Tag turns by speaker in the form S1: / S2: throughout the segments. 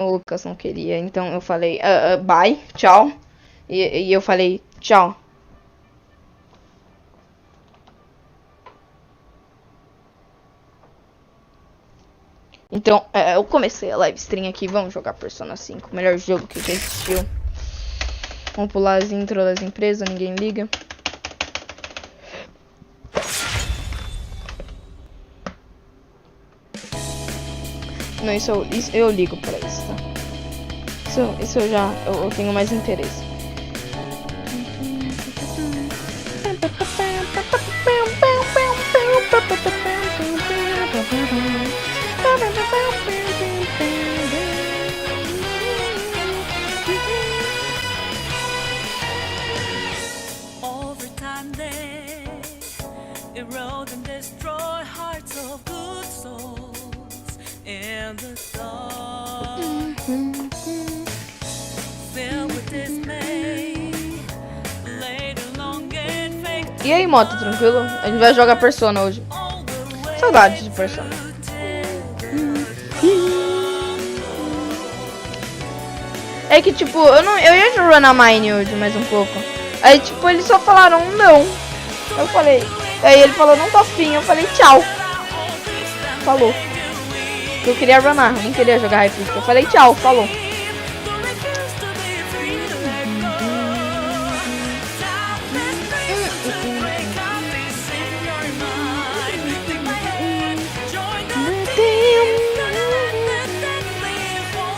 S1: O Lucas não queria, então eu falei, bye, tchau. E eu falei, tchau. Então, eu comecei a live stream aqui, vamos jogar Persona 5, melhor jogo que já existiu. Vamos pular as intro das empresas, ninguém liga. Não, isso eu ligo pra isso, tá? Isso eu tenho mais interesse.
S2: Overtime they erode and destroy hearts of good souls in the dark, filled with dismay, later long and fake.
S1: E aí, moto, tranquilo? A gente vai jogar Persona hoje. Saudades de Persona. É que tipo, eu ia jogar na Mine hoje mais um pouco. Aí tipo, eles só falaram não. Eu falei. Aí ele falou, não tô afim. Eu falei, tchau. Falou. Eu queria runar, eu não queria jogar Hypixel. Eu falei, tchau, falou.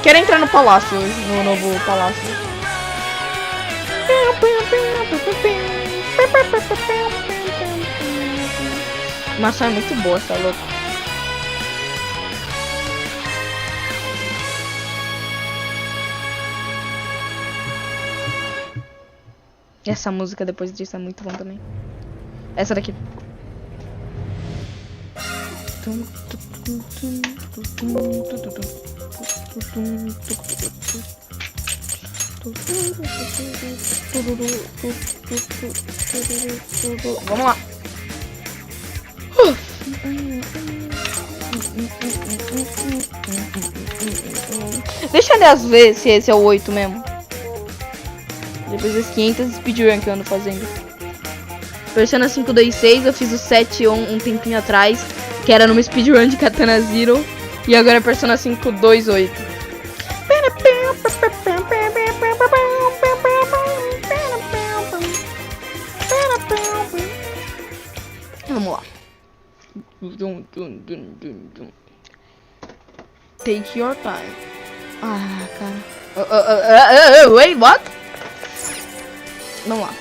S1: Quero entrar no palácio hoje, no novo palácio. Maçã é muito boa, tá louco? E essa música depois disso é muito bom também. Essa daqui. Vamos lá. Deixa eu ver se esse é o 8 mesmo. Depois das 500 speedrun que eu ando fazendo. Persona 526, eu fiz o 7 um tempinho atrás, que era numa speedrun de Katana Zero. E agora é Persona 528. Vamos lá. Take your time. Ah, cara. Wait, what? Vamos lá.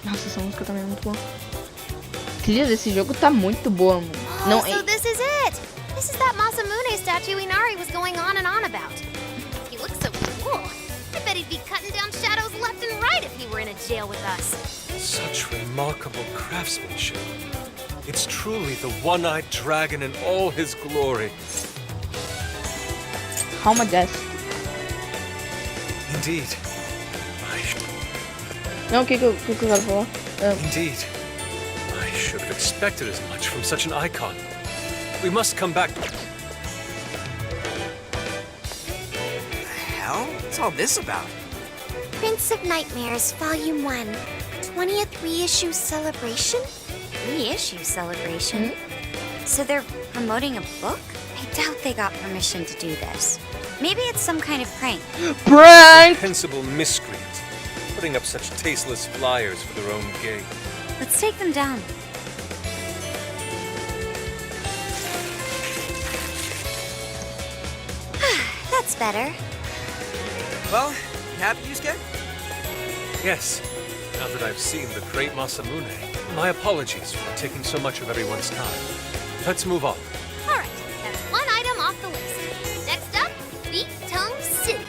S1: Nossa, essa música também é muito boa. A trilha desse jogo tá muito boa, mano. Não,
S3: So this is it! This is that Masamune statue Inari was going on about. He looks so cool. I bet he'd be cutting down shadows left and right if he were in a jail with us.
S4: Such remarkable craftsmanship. It's truly the one-eyed dragon in all his glory.
S1: How much death?
S4: Indeed.
S1: Não, o que eu quero falar?
S4: Indeed. I should have expected as much from such an icon. We must come back.
S5: The hell? What's all this about?
S3: Prince of Nightmares, Volume 1. 20th reissue celebration? Reissue celebration? So they're promoting a book? I doubt they got permission to do this. Maybe it's some kind of prank.
S1: Prank!
S4: Reprehensible miscreant. Putting up such tasteless flyers for their own gain.
S3: Let's take them down. That's better.
S5: Well, you happy, Yusuke?
S4: Yes. Now that I've seen the great Masamune, my apologies for taking so much of everyone's time. Let's move on.
S3: All right, that's one item off the list. Next up, Beat Tongue City.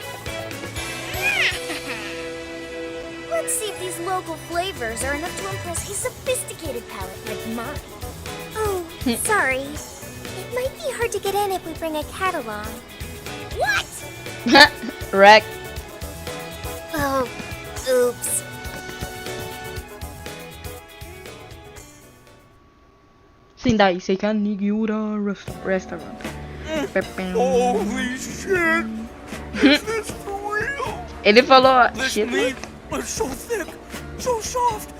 S3: Let's see if these local flavors are enough to impress his sophisticated palate like mine. Oh, sorry. It might be hard to get in if we bring a cat along. What?
S1: Wreck.
S3: Oh, oops.
S1: Sendai Seika Nigiura Restaurant.
S5: Holy shit! Is this for real?
S1: Ele falou,
S5: This
S1: shit.
S5: meat is so thick, so soft.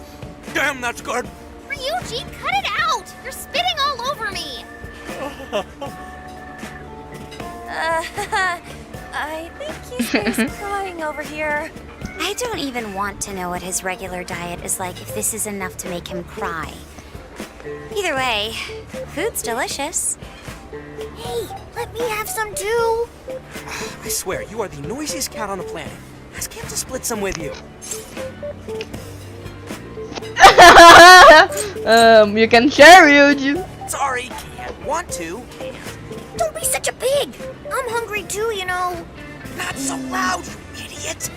S5: Damn, that's good.
S3: Ryuji, cut it out! You're spitting all over me! I think he's crying over here. I don't even want to know what his regular diet is like if this is enough to make him cry. Either way, food's delicious. Hey, let me have some too.
S5: I swear, you are the noisiest cat on the planet. Ask him to split some with you.
S1: You can share, Ryuji.
S5: Sorry, can't. Want to, can't.
S3: Don't be such a pig. I'm hungry too, you know.
S5: Not so loud, you idiot.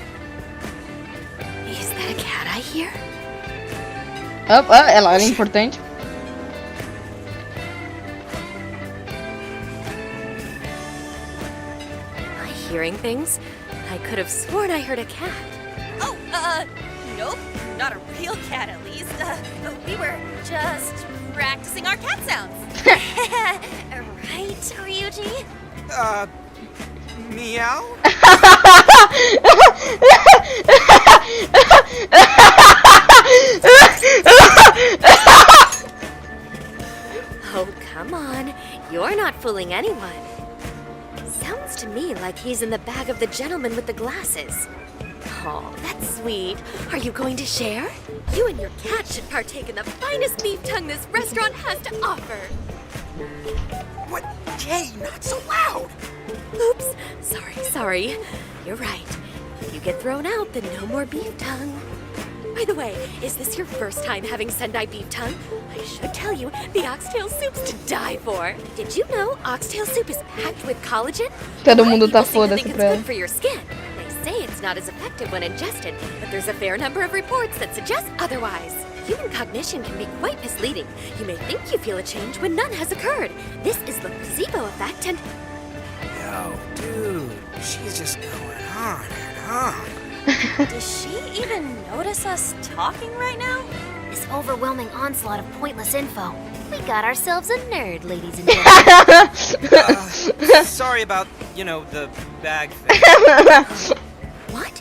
S3: Is that a cat I hear?
S1: Ela era importante.
S6: Am I hearing things? I could have sworn I heard a cat.
S7: Oh, nope. Not a real cat, at least. We were just practicing our cat sounds.
S3: Right, Ryuji?
S5: Meow?
S6: Oh, come on. You're not fooling anyone. Sounds to me like he's in the bag of the gentleman with the glasses. Oh, that's sweet. Are you going to share? You and your cat should partake in the finest beef tongue this restaurant has to offer.
S5: What? Hey, not so loud.
S6: Oops. Sorry. You're right. If you get thrown out, then no more beef tongue. By the way, is this your first time having Sendai beef tongue? I should tell you, the oxtail soup's to die for. Did you know oxtail soup is packed with collagen?
S1: Todo mundo tá
S6: People seem to think
S1: foda-se
S6: it's
S1: pra ela.
S6: good for your skin. They say it's not as effective when ingested, but there's a fair number of reports that suggest otherwise. Human cognition can be quite misleading. You may think you feel a change when none has occurred. This is the placebo effect, and
S5: Yo, dude, she's just going on and on.
S7: Does she even notice us talking right now?
S3: This overwhelming onslaught of pointless info. We got ourselves a nerd, ladies and gentlemen.
S5: Sorry about, the bag thing.
S6: what?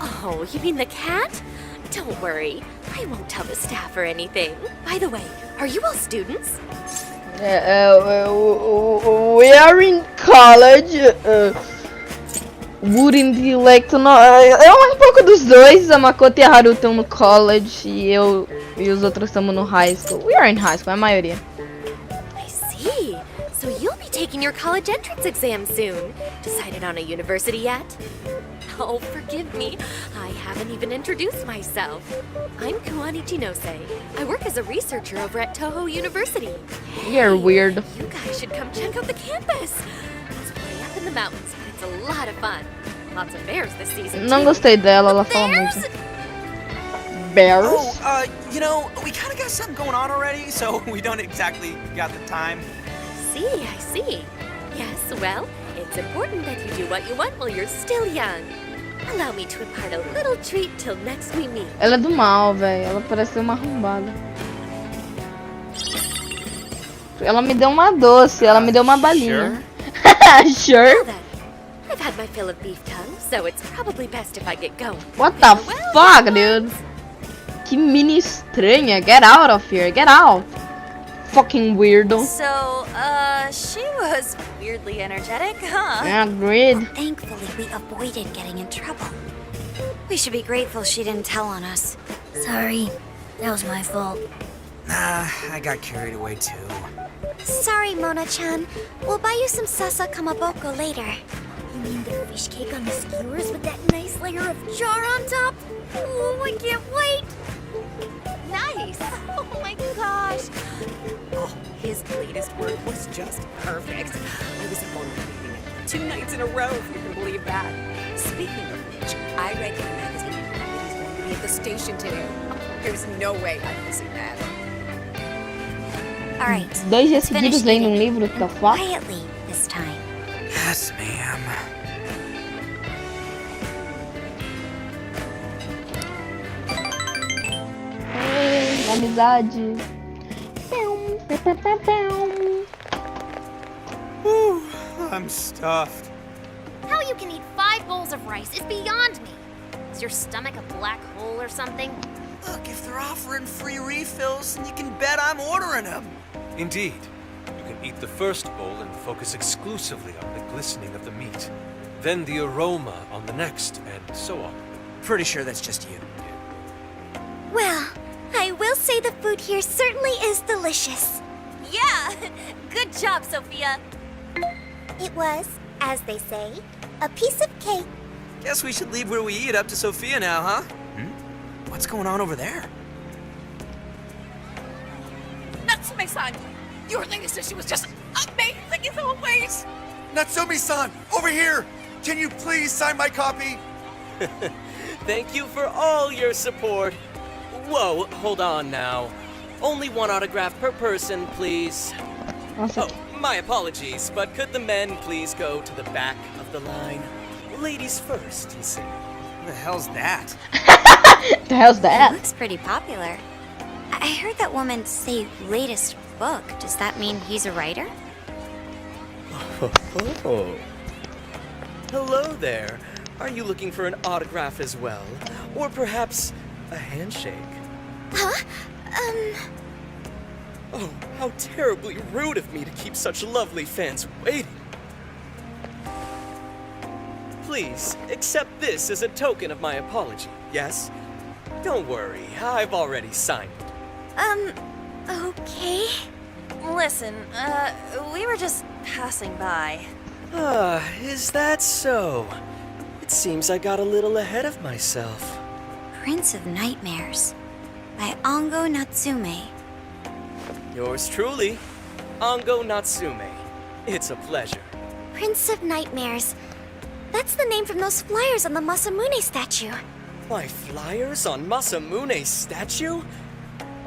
S6: Oh, you mean the cat? Don't worry. I won't tell the staff or anything. By the way, are you all students?
S1: We are in college. Wouldn't like to know. É um pouco dos dois. A Makoto e a Haru estão no college e eu e os outros estamos no high school. We are in high school, a maioria.
S6: I see. So you'll be taking your college entrance exam soon. Decided on a university yet? Oh, forgive me. I haven't even introduced myself. I'm Kuani Chinose. I work as a researcher over at Toho University.
S1: You're weird.
S6: You guys should come check out the campus. It's way up in the mountains, but it's a lot of fun. Lots of bears this season,
S1: Não
S6: too.
S1: gostei dela, ela fala
S6: Bears?
S1: muito. Bears?
S5: Oh, we kind of got something going on already, so we don't exactly got the time.
S6: I see. Yes, well, it's important that you do what you want while you're still young. Allow me to impart a little treat till next we meet.
S1: Ela é do mal, velho. Ela parece ser uma arrombada. Ela me deu uma doce, ela me deu uma balinha. Sure?
S6: Well then, I've had my fill of beef tongue, so it's probably best if I get going.
S1: What the fuck, dude? Que mini estranha. Get out of here. Get out. Fucking weirdo.
S7: So, she was weirdly energetic, huh?
S1: Agreed.
S3: Thankfully, we avoided getting in trouble. We should be grateful she didn't tell on us. Sorry, that was my fault.
S5: Nah, I got carried away too.
S3: Sorry, Mona-chan. We'll buy you some sasa kamaboko later. You mean the fish cake on the skewers with that nice layer of char on top? Oh, I can't wait!
S7: Nice. Oh my gosh. Oh, his latest work was just perfect. I was at one reading it 2 nights in a row, if you can believe that. Speaking of which, I read in the magazine that he's going to be at the station today. There's no way I'm missing that.
S3: All right.
S1: 2 dias
S3: finish
S1: seguidos lendo
S3: eating.
S1: livro, the fuck?
S3: Quietly this time.
S5: Yes, ma'am.
S1: Amizade.
S5: Whew. I'm stuffed.
S3: How you can eat 5 bowls of rice is beyond me. Is your stomach a black hole or something?
S5: Look, if they're offering free refills, then you can bet I'm ordering them.
S4: Indeed. You can eat the first bowl and focus exclusively on the glistening of the meat. Then the aroma on the next, and so on.
S5: Pretty sure that's just you.
S3: Well, I will say the food here certainly is delicious.
S6: Yeah! Good job, Sophia.
S3: It was, as they say, a piece of cake.
S5: Guess we should leave where we eat up to Sophia now, huh? What's going on over there?
S7: Natsume-san, your latest issue was just amazing as always.
S8: Natsumi-san, over here! Can you please sign my copy?
S9: Thank you for all your support. Whoa, hold on now. Only 1 autograph per person, please.
S1: Nossa,
S9: Oh, my apologies, but could the men please go to the back of the line? Ladies first, you see.
S5: What the hell's that?
S1: the hell's
S3: He
S1: that?
S3: looks pretty popular. I heard that woman say latest book. Does that mean he's a writer?
S9: Oh. Hello there. Are you looking for an autograph as well? Or perhaps a handshake?
S3: Huh?
S9: Oh, how terribly rude of me to keep such lovely fans waiting. Please, accept this as a token of my apology, yes? Don't worry, I've already signed it.
S3: Okay.
S6: Listen, we were just passing by.
S9: Ah, is that so? It seems I got a little ahead of myself.
S3: Prince of Nightmares by Ongo Natsume.
S9: Yours truly, Ongo Natsume. It's a pleasure.
S3: Prince of Nightmares. That's the name from those flyers on the Masamune statue.
S9: My flyers on Masamune's statue?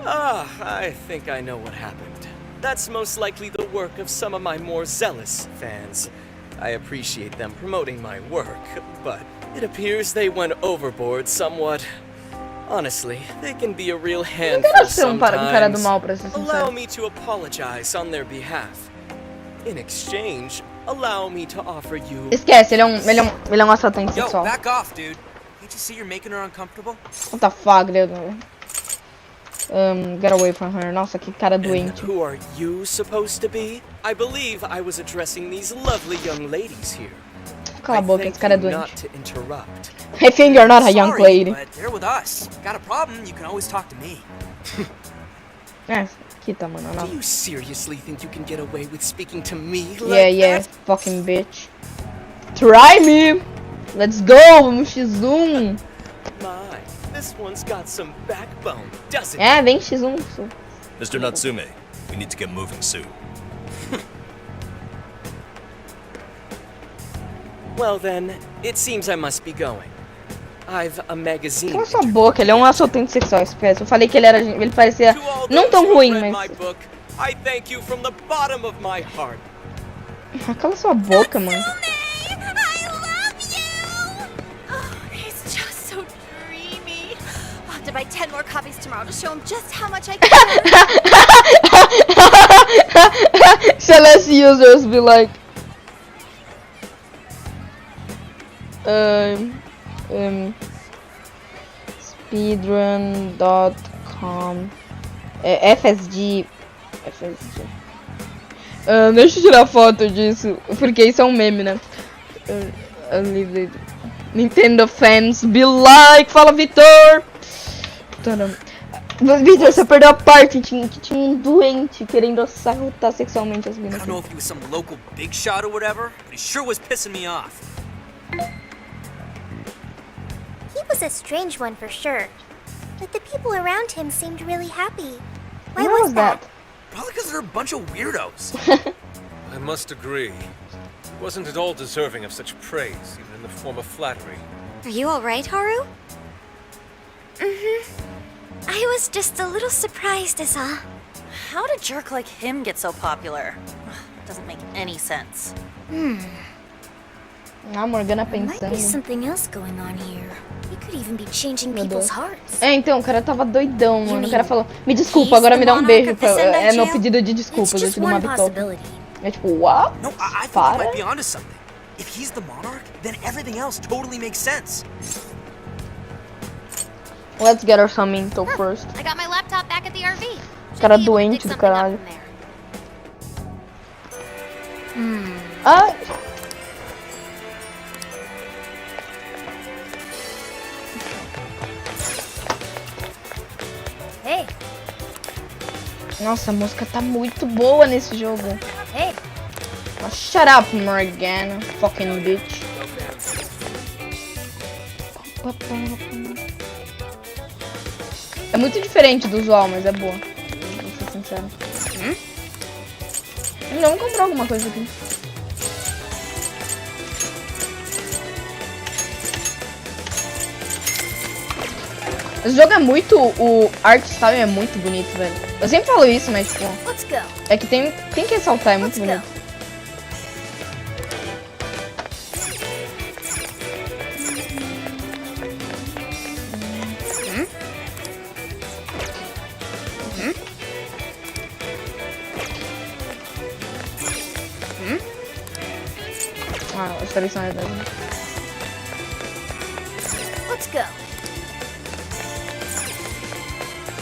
S9: Ah, I think I know what happened. That's most likely the work of some of my more zealous fans. I appreciate them promoting my work, but it appears they went overboard somewhat. Honestly, they can be a real handful
S1: Interação para com o cara do
S9: sometimes.
S1: mal, pra ser
S9: Allow
S1: sincero.
S9: me to apologize on their behalf. In exchange, allow me to offer you...
S1: Esquece, ele é um assaltante
S5: Yo,
S1: sexual.
S5: back off, dude. Can't you see you're making her uncomfortable?
S1: What the fuck, dude? Get away from her. Nossa, que cara
S9: And
S1: doente.
S9: who are you supposed to be? I believe I was addressing these lovely young ladies here.
S1: Cala a boca, esse cara é doente.
S9: Not to interrupt.
S1: I think you're not a young
S5: Sorry,
S1: lady.
S5: but they're with us. Got a problem, you can always talk to me.
S1: É, quita, mano.
S9: Do
S1: Não.
S9: you seriously think you can get away with speaking to me like
S1: Yeah,
S9: that?
S1: fucking bitch. Try me! Let's go, vamos X1.
S9: My, this one's got some backbone, doesn't it?
S1: É, vem X1.
S10: Mr. Natsume, we need to get moving soon.
S9: Well then, it seems I must be going. I've a magazine.
S1: Cala sua boca, ele é um assaltante sexual, espécie. Eu falei que ele parecia
S9: To all
S1: não
S9: those
S1: tão
S9: who have
S1: ruim,
S9: read
S1: mas...
S9: my book, I thank you from the bottom of my heart.
S1: Cala sua boca, mano.
S3: I love you!
S6: Oh, he's just so dreamy. I'll have to buy 10 more copies tomorrow to show him just how much I care.
S1: Celeste users be like... speedrun.com FSG. Deixa eu tirar foto disso, porque isso é um meme, né? Nintendo fans be like, fala Vitor! Vitor, você perdeu a parte que tinha um doente querendo assaltar sexualmente as
S5: I
S1: meninas.
S5: don't know if he was some local big shot or whatever, but he sure was pissing me off.
S3: He was a strange one for sure. But the people around him seemed really happy. Why
S1: What
S3: was that?
S5: Probably because they're a bunch of weirdos.
S4: I must agree. He wasn't at all deserving of such praise, even in the form of flattery.
S3: Are you alright, Haru? I was just a little surprised, is all.
S6: How did a jerk like him get so popular? Ugh, doesn't make any sense.
S1: A Morgana
S3: Might be
S1: pensando.
S3: something else going on here. He could even be changing
S1: Meu
S3: people's
S1: Deus.
S3: hearts.
S1: É, então, o cara tava doidão, mano. O cara
S3: mean
S1: falou, me desculpa,
S3: he's
S1: agora
S3: the
S1: me dá um
S3: monarch
S1: beijo.
S3: of the Sendai
S1: É meu
S3: jail?
S1: pedido de
S3: It's
S1: desculpas, eu
S3: just
S1: te dou uma
S3: one
S1: bitoca.
S3: possibility.
S1: É tipo, what?
S5: No, I think
S1: Para.
S5: you might be onto something. If he's the monarch, then everything else totally makes sense.
S1: Let's get her some info first.
S6: I got my laptop back at the RV.
S1: Cara
S6: Should be able to dig
S1: doente do
S6: something up
S1: caralho.
S6: from there.
S1: Ah,
S6: Hey,
S1: nossa, a música tá muito boa nesse jogo.
S6: hey.
S1: Oh, shut up, Morgana. Fucking bitch. É muito diferente do usual, mas é boa. Vou ser sincero. Vamos comprar alguma coisa aqui. Esse jogo é muito... O art style é muito bonito, velho. Eu sempre falo isso, mas tipo...
S6: Let's go.
S1: É que tem que ressaltar, é muito bonito. Ah, a instalação é verdade.
S6: Let's go.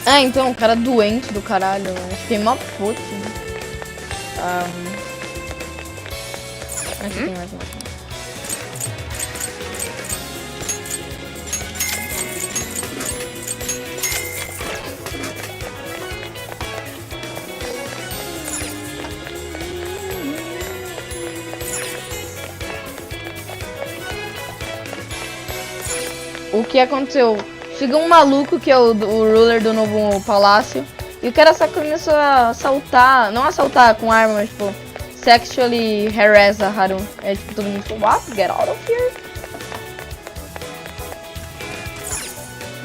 S1: Ah, então, o cara doente do caralho. Fiquei mó puto. Aqui tem mais uma. O que aconteceu? Chegou um maluco que é o ruler do novo palácio. E o cara só começou a assaltar. Não assaltar com arma, mas tipo, sexually harass a Haru. É tipo, todo mundo ficou, what? Get out of here.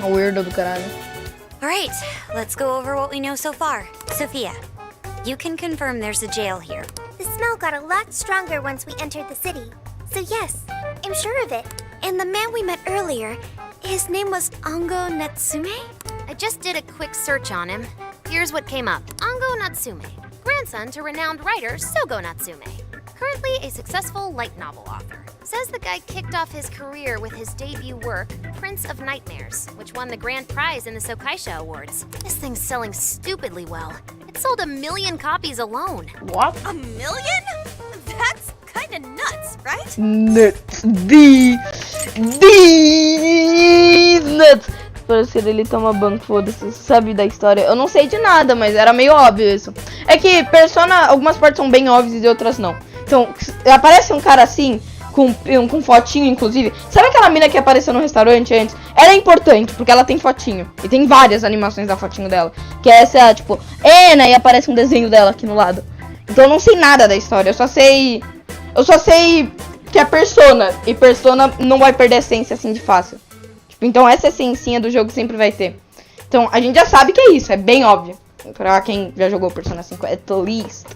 S1: O weirdo do caralho.
S3: Alright, let's go over what we know so far. Sophia, you can confirm there's a jail here.
S11: The smell got a lot stronger once we entered the city. So yes, I'm sure of it.
S3: And the man we met earlier, his name was Ango Natsume?
S6: I just did a quick search on him. Here's what came up. Ango Natsume, grandson to renowned writer Sogo Natsume. Currently a successful light novel author. Says the guy kicked off his career with his debut work, Prince of Nightmares, which won the grand prize in the Sokaisha Awards. This thing's selling stupidly well. It sold 1 million copies alone.
S1: What?
S7: 1 million? That's kinda nuts, right?
S1: Nuts. Nuts. Parece que ele toma banho, foda-se, sabe da história. Eu não sei de nada, mas era meio óbvio isso. É que Persona, algumas partes são bem óbvias e outras não. Então, aparece um cara assim, com fotinho, inclusive. Sabe aquela mina que apareceu no restaurante antes? Ela é importante, porque ela tem fotinho. E tem várias animações da fotinho dela. Que é essa, tipo, Ena, e aparece um desenho dela aqui no lado. Então eu não sei nada da história, eu só sei que é Persona. E Persona não vai perder a essência assim de fácil. Tipo, então essa essencinha do jogo sempre vai ter. Então a gente já sabe que é isso, é bem óbvio. Pra quem já jogou Persona 5, at least.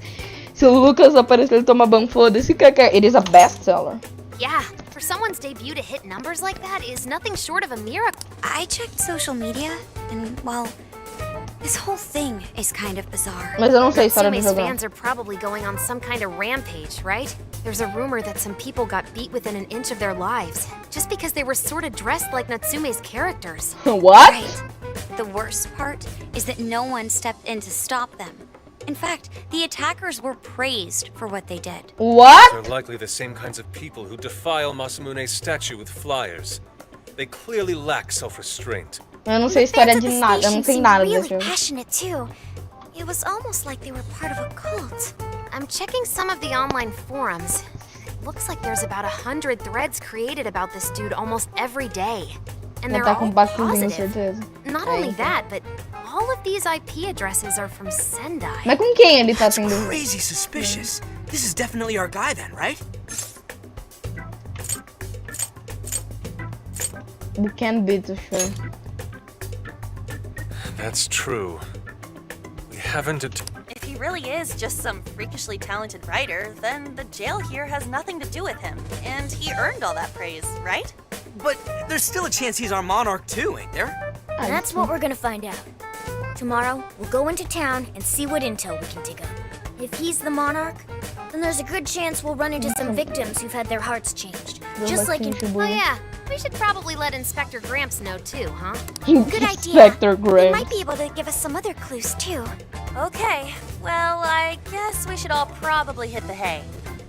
S1: Se o Lucas aparecer, ele toma banho, foda-se, it is a bestseller.
S6: Yeah, for someone's debut to hit numbers like that is nothing short of a miracle.
S3: I checked social media, and well, this whole thing is kind of bizarre.
S1: Mas eu não sei a história do
S6: Natsume's
S1: jogo.
S6: fans are probably going on some kind of rampage, right? There's a rumor that some people got beat within an inch of their lives, just because they were sort of dressed like Natsume's characters.
S1: What?
S3: Right. The worst part is that no one stepped in to stop them. In fact, the attackers were praised for what they did.
S1: What?
S4: They're likely the same kinds of people who defile Masamune's statue with flyers. They clearly lack self-restraint.
S1: Eu não sei a história de nada, eu não sei nada desse
S3: Really
S1: jogo.
S3: passionate too. It was almost like they were part of a cult.
S6: I'm checking some of the online forums. It looks like there's about 100 threads created about this dude almost every day. And
S1: Já
S6: they're
S1: tá com
S6: all
S1: bastante
S6: positive.
S1: certeza.
S6: Not only that, but all of these IP addresses are from Sendai.
S1: Mas com quem ele tá
S5: That's
S1: tendo?
S5: crazy suspicious. This is definitely our guy then, right?
S1: We can't be too sure.
S4: That's true. We haven't...
S7: If he really is just some freakishly talented writer, then the jail here has nothing to do with him. And he earned all that praise, right?
S5: But there's still a chance he's our monarch too, ain't there?
S11: That's what we're gonna find out. Tomorrow, we'll go into town and see what intel we can dig up. If he's the monarch, then there's a good chance we'll run into some victims who've had their hearts changed. Just like in...
S6: Oh yeah, we should probably let Inspector Gramps know too, huh?
S11: Good idea.
S1: Inspector
S11: He
S1: Gramps.
S11: might be able to give us some other clues, too.
S6: Okay, well, I guess we should all probably hit the hay.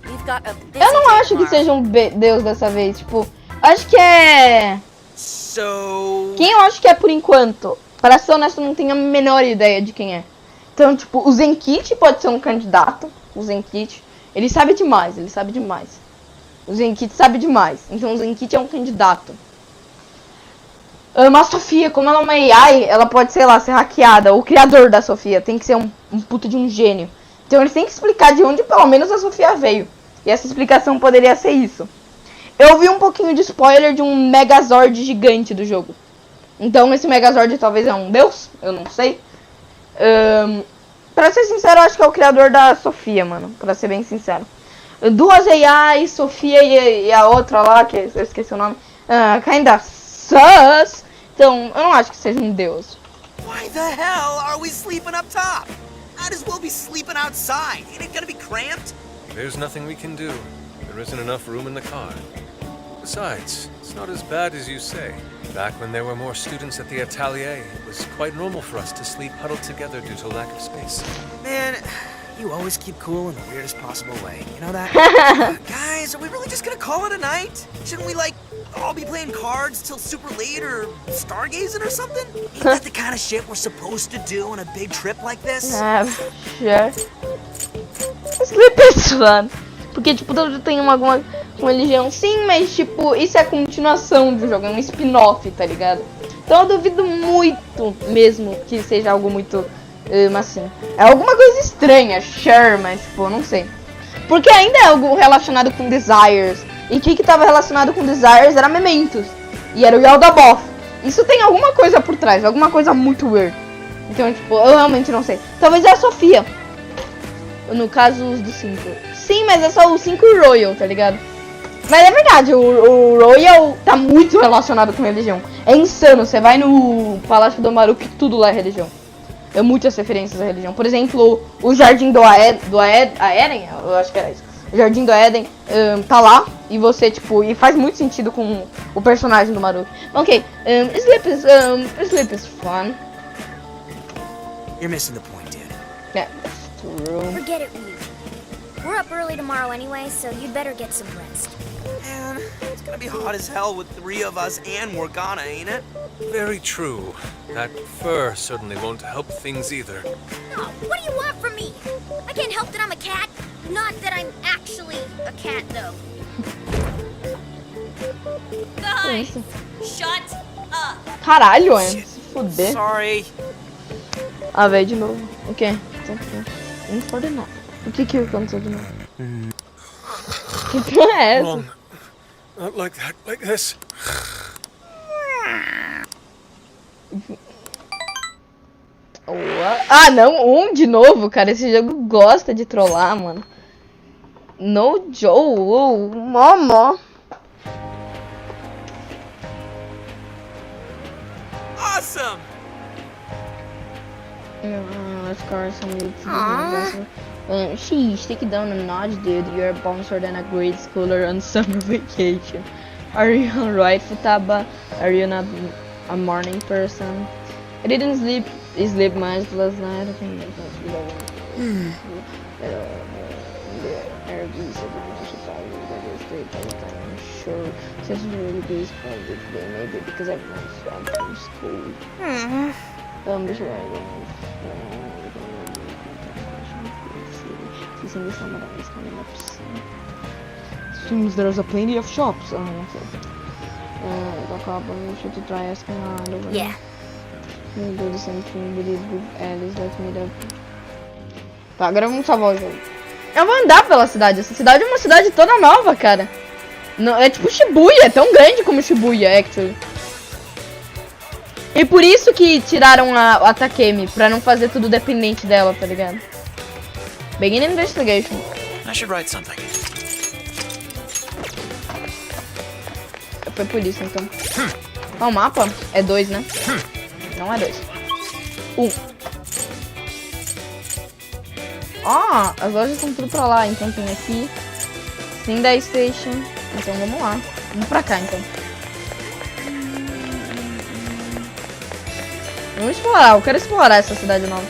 S6: We've got a busy
S1: Eu não
S6: day
S1: acho que
S6: tomorrow.
S1: seja um Deus dessa vez, tipo, acho que é...
S5: So...
S1: Quem eu acho que é por enquanto? Pra ser honesto, eu não tenho a menor ideia de quem é. Então, tipo, o Zenkit pode ser um candidato. O Zenkit, ele sabe demais. O Zenkit sabe demais. Então, o Zenkit é um candidato. A Sofia, como ela é uma AI, ela pode, sei lá, ser hackeada. O criador da Sofia tem que ser um puto de um gênio. Então, eles têm que explicar de onde, pelo menos, a Sofia veio. E essa explicação poderia ser isso. Eu vi um pouquinho de spoiler de um Megazord gigante do jogo. Então, esse Megazord talvez é um deus, eu não sei. Pra ser sincero, eu acho que é o criador da Sofia, mano. Pra ser bem sincero. Duas AI, Sofia e a outra lá, que eu esqueci o nome. Kinda sus. Então, eu não acho que seja um deus.
S5: Why the hell are we sleeping up top? Might as well be sleeping outside. Ain't it gonna be cramped?
S4: There's nothing we can do. There isn't enough room in the car. Besides, it's not as bad as you say. Back when there were more students at the atelier, it was quite normal for us to sleep huddled together due to lack of space.
S5: Man, you always keep cool in the weirdest possible way. You know that? Guys, are we really just gonna call it a night? Shouldn't we, like, all be playing cards till super late or stargazing or something? Ain't that the kind of shit we're supposed to do on a big trip like this?
S1: Sure. Sleep is fun. Porque, tipo, todo tem alguma religião, sim, mas, tipo, isso é a continuação do jogo, é um spin-off, tá ligado? Então eu duvido muito mesmo que seja algo muito, assim, é alguma coisa estranha, sure, mas, tipo, não sei. Porque ainda é algo relacionado com Desires, e o que tava relacionado com Desires era Mementos, e era o Yaldabaoth. Isso tem alguma coisa por trás, alguma coisa muito weird. Então, tipo, eu realmente não sei. Talvez é a Sofia. No caso, os dos 5. Sim, mas é só os 5 Royal, tá ligado? Mas é verdade, o Royal tá muito relacionado com religião. É insano, você vai no Palácio do Maru que tudo lá é religião. É muitas referências à religião. Por exemplo, o Jardim do Éden, eu acho que era isso. O Jardim do Éden tá lá e você, tipo, e faz muito sentido com o personagem do Maru. Ok, sleep is fun.
S5: You're missing the point, dude.
S1: Yeah, that's true.
S11: Forget it, Ryu. We're up early tomorrow anyway, so you'd better get some rest.
S5: Man, it's gonna be hot as hell with 3 of us and Morgana, ain't it?
S4: Very true. That fur certainly won't help things either.
S11: Oh, what do you want from me? I can't help that I'm a cat. Not that I'm actually a cat, though.
S6: Guys, shut up.
S1: Caralho, é. Se fuder.
S5: Sorry.
S1: Ah, velho, de novo. O quê? Não pode não. O que aconteceu de novo? Que porra é essa?
S4: Wrong. Not like that. Like this.
S1: Ah, não. De novo, cara. Esse jogo gosta de trollar, mano. No Joe. Mó.
S5: Awesome!
S1: Let's go some sheesh, take it down a notch, dude. You're a bouncer than a grade schooler on summer vacation. Are you alright, Futaba? Are you not a morning person? I didn't sleep much last night. I think that's I'm sure. Since it's really busy probably today, maybe because everyone's swamped from school. Just the summer is coming up soon. Seems there's a plenty of shops. Should try asking over.
S11: Yeah.
S1: We'll do the same thing we did with Alice. Let's meet up. Tá, agora vamos salvar o jogo. Eu vou andar pela cidade. Essa cidade é uma cidade toda nova, cara. Não, é tipo Shibuya, é tão grande como Shibuya, actually. E por isso que tiraram a Takemi, pra não fazer tudo dependente dela, tá ligado? Begin investigation.
S5: I should write something.
S1: Foi por isso, então. O mapa é 2, né? Não é 2. 1. Ó, as lojas estão tudo pra lá. Então tem aqui. Tem da Station. Então vamos lá. Vamos pra cá então. Vamos explorar. Eu quero explorar essa cidade nova.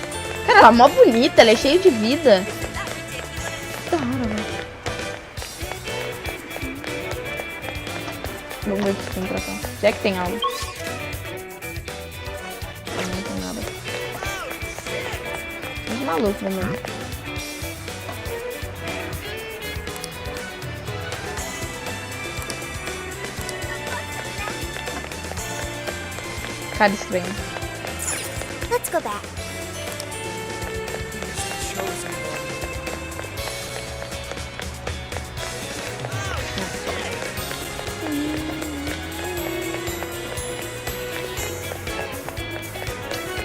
S1: Cara, ela é mó bonita. Ela é cheia de vida. Da hora, velho. Vamos ver o que tem pra cá. Se é que tem algo. Não tem nada. Mas maluco, né? Cara estranho.
S3: Let's go back.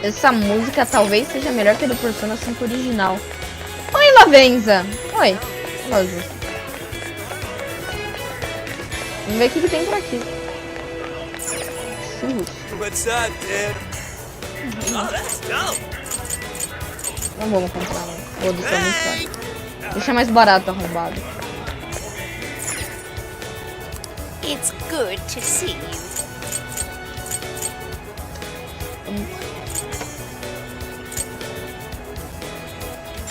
S1: Essa música talvez seja melhor que a do Persona 5 original. Oi, Lavenza! Oi. Loja. Vamos ver o que tem por aqui.
S9: What's up, dude? Oh, that's dope.
S1: Não vamos comprar, não. Foda-se, é muito caro. Deixa mais barato, arrombado.
S6: It's good to see you.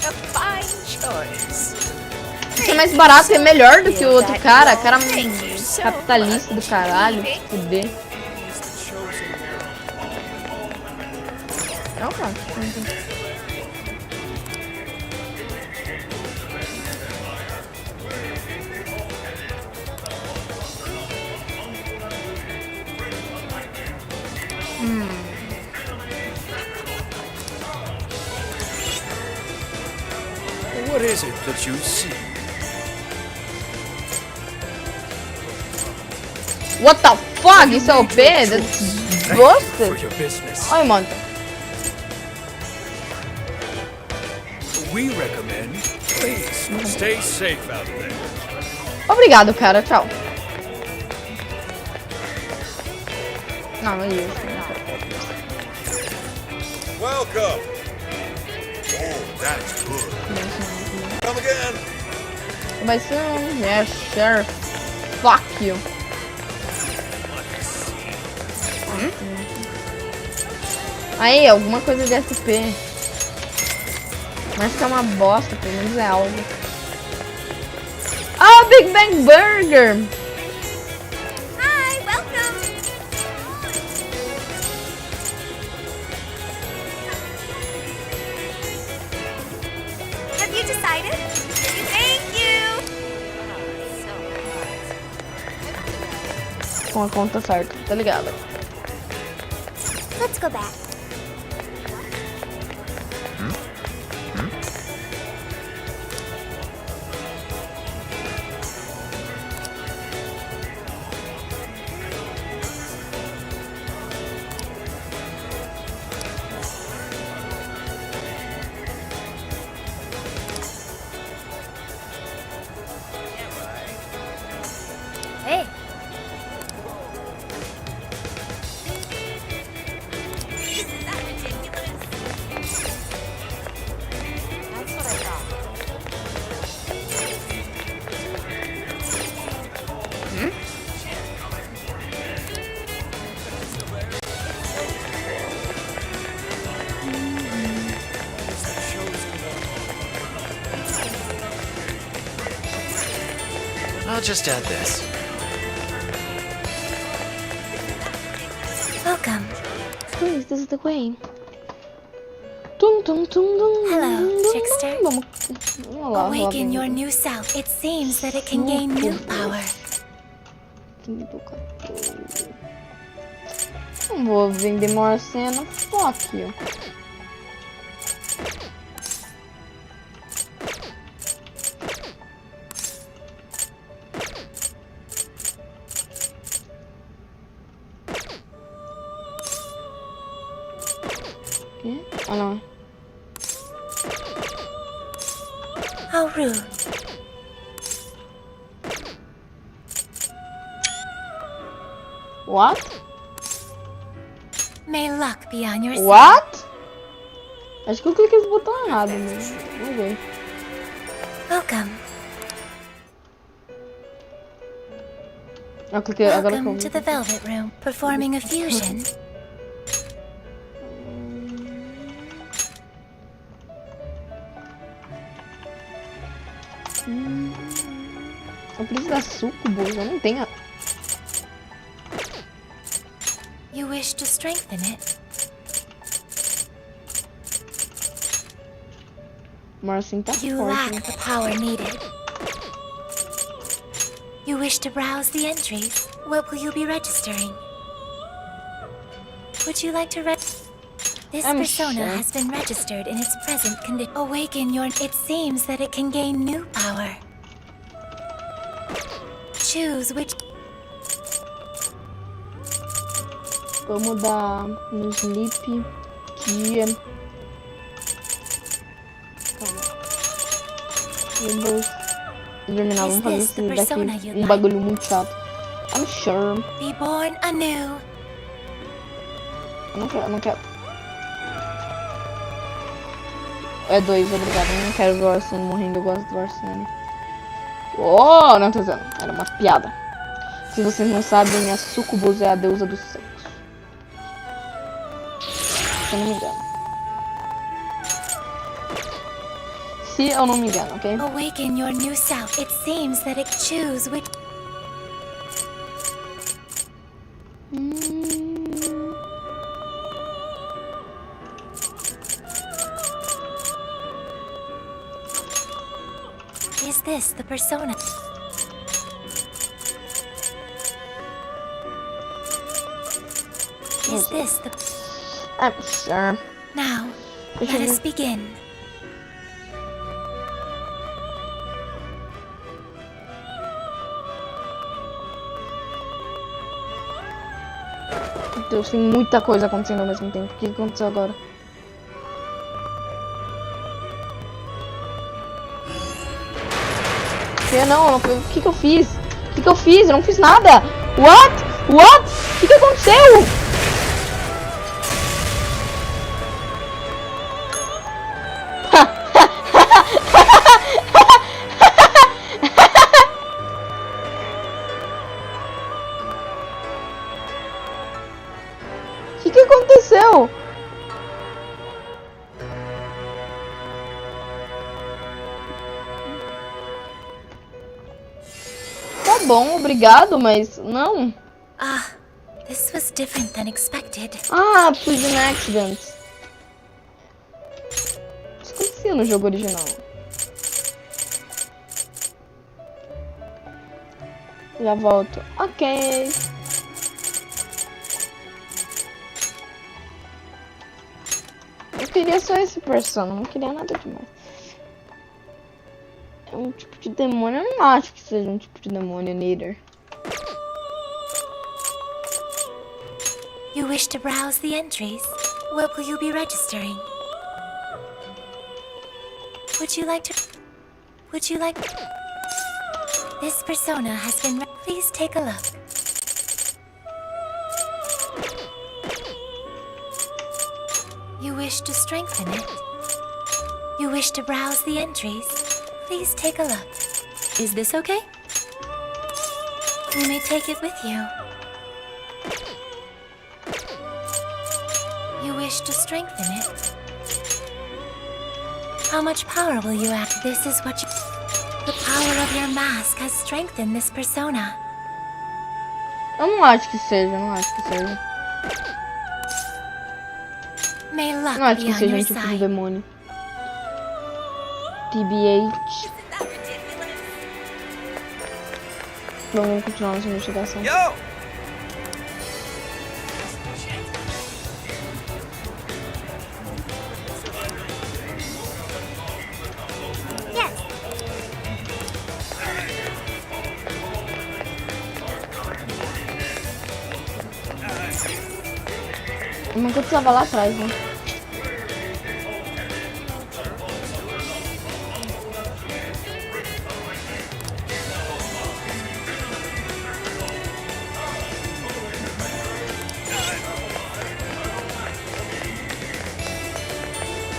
S6: A fine choice.
S1: Deixa mais barato, é melhor do que o outro cara. Cara capitalista do caralho. Fuder. Opa.
S8: What is it that you see?
S1: What the fuck? Isso é OP?
S8: For
S1: Gosta?
S8: your business.
S1: Oi, mano.
S8: We recommend, please stay safe out there.
S1: Obrigado, cara. Tchau. Não, não ia.
S8: Welcome. Oh, that's good. Come again.
S1: Vai ser um... Yeah, sure. Fuck you. Aí, alguma coisa de SP. Mas que é uma bosta, pelo menos é algo. Oh, Big Bang Burger!
S11: Hi, welcome. Have you decided? Thank you.
S1: Com a conta certa, tá ligado?
S3: Let's go back.
S11: Hey.
S9: I'll just add this.
S3: Welcome.
S1: Please, this is the way. Tum, tum, tum, tum.
S3: Hello, Trickster.
S1: Vamos lá,
S3: Awaken your new self. It seems that it can gain new power.
S1: Não vou vender maior cena. Fuck you. Ah, não.
S3: How rude.
S1: What?
S3: May luck be on your side.
S1: What? Acho que eu cliquei esse botão errado, né? Vamos ver.
S3: Welcome.
S1: Eu cliquei, agora que eu
S3: Welcome
S1: vi.
S3: to the Velvet Room. Performing a fusion.
S1: Eu preciso da sucubus, eu não tenho.
S3: You wish to strengthen it.
S1: Mas assim tá
S3: You
S1: forte.
S3: lack the power needed. You wish to browse the entries. What will you be registering? Would you like to This
S1: I'm
S3: persona
S1: sure.
S3: has been registered in its present condition. Awaken your... It seems that it can gain new power. Choose which...
S1: Vamos dar no sleep que... Vamos terminar, vamos fazer esse daqui. Bagulho muito chato. I'm sure.
S3: Be born anew.
S1: Eu não quero. É 2, obrigado. Eu não quero ver o Arsene morrendo, eu gosto do Arsene. Oh, não tô dizendo. Era uma piada. Se vocês não sabem, a sucubus é a deusa do sexo. Se eu não me engano. Se eu não me engano, ok?
S3: Awaken your new self. It seems that it choose which... Is this the persona? Is this the...
S1: I'm sure.
S3: Now,
S1: Deixa eu
S3: let us
S1: ver.
S3: begin.
S1: Meu Deus, tem muita coisa acontecendo ao mesmo tempo. O que aconteceu agora? Não, o que eu fiz? O que eu fiz? Eu não fiz nada! What? What? O que aconteceu? O que aconteceu? Tá bom, obrigado, mas não.
S3: Ah, this was different than expected.
S1: Ah, fiz an accident. Isso acontecia no jogo original. Já volto. Ok. Eu queria só esse persona, não queria nada demais. É um tipo de demônio, eu não acho que seja um tipo de demônio, neither.
S3: You wish to browse the entries? What will you be registering? Would you like This persona has been Please take a look. You wish to strengthen it? You wish to browse the entries? Please take a look. Is this okay? You may take it with you. You wish to strengthen it? How much power will you add? This is what you... The power of your mask has strengthened this persona.
S1: Eu não acho que seja, não acho que seja.
S3: May luck
S1: Não acho
S3: be
S1: que
S3: on
S1: seja
S3: your
S1: um tipo de
S3: side.
S1: demônio. TBH. Vamos continuar nossa investigação.
S5: Yo!
S11: Yes.
S1: Mas eu tava lá atrás, né?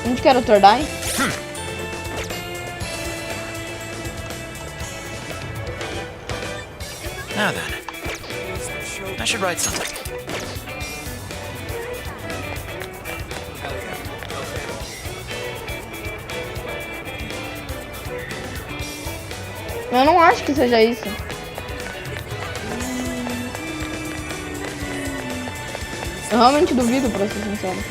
S1: Onde que era o Tordai?
S5: Now then, I should write something.
S1: Eu não acho que seja isso. Eu realmente duvido, pra ser sincero.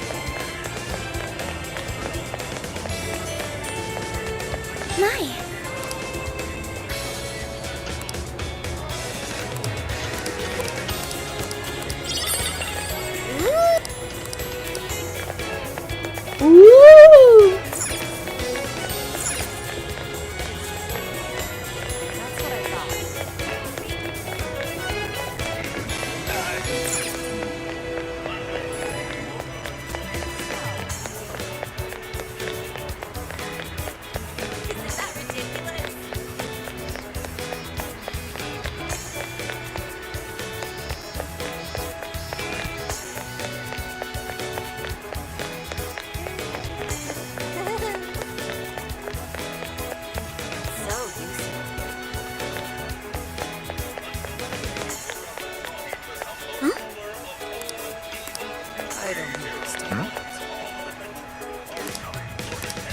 S3: My.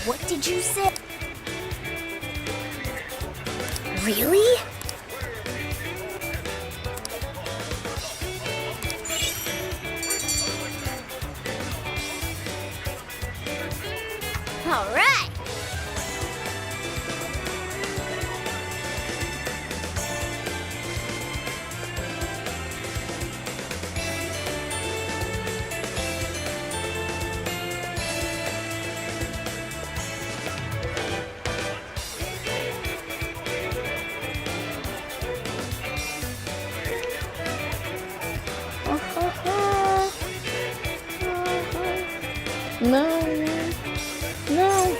S3: What did you say? Really? All right.
S1: Não, não.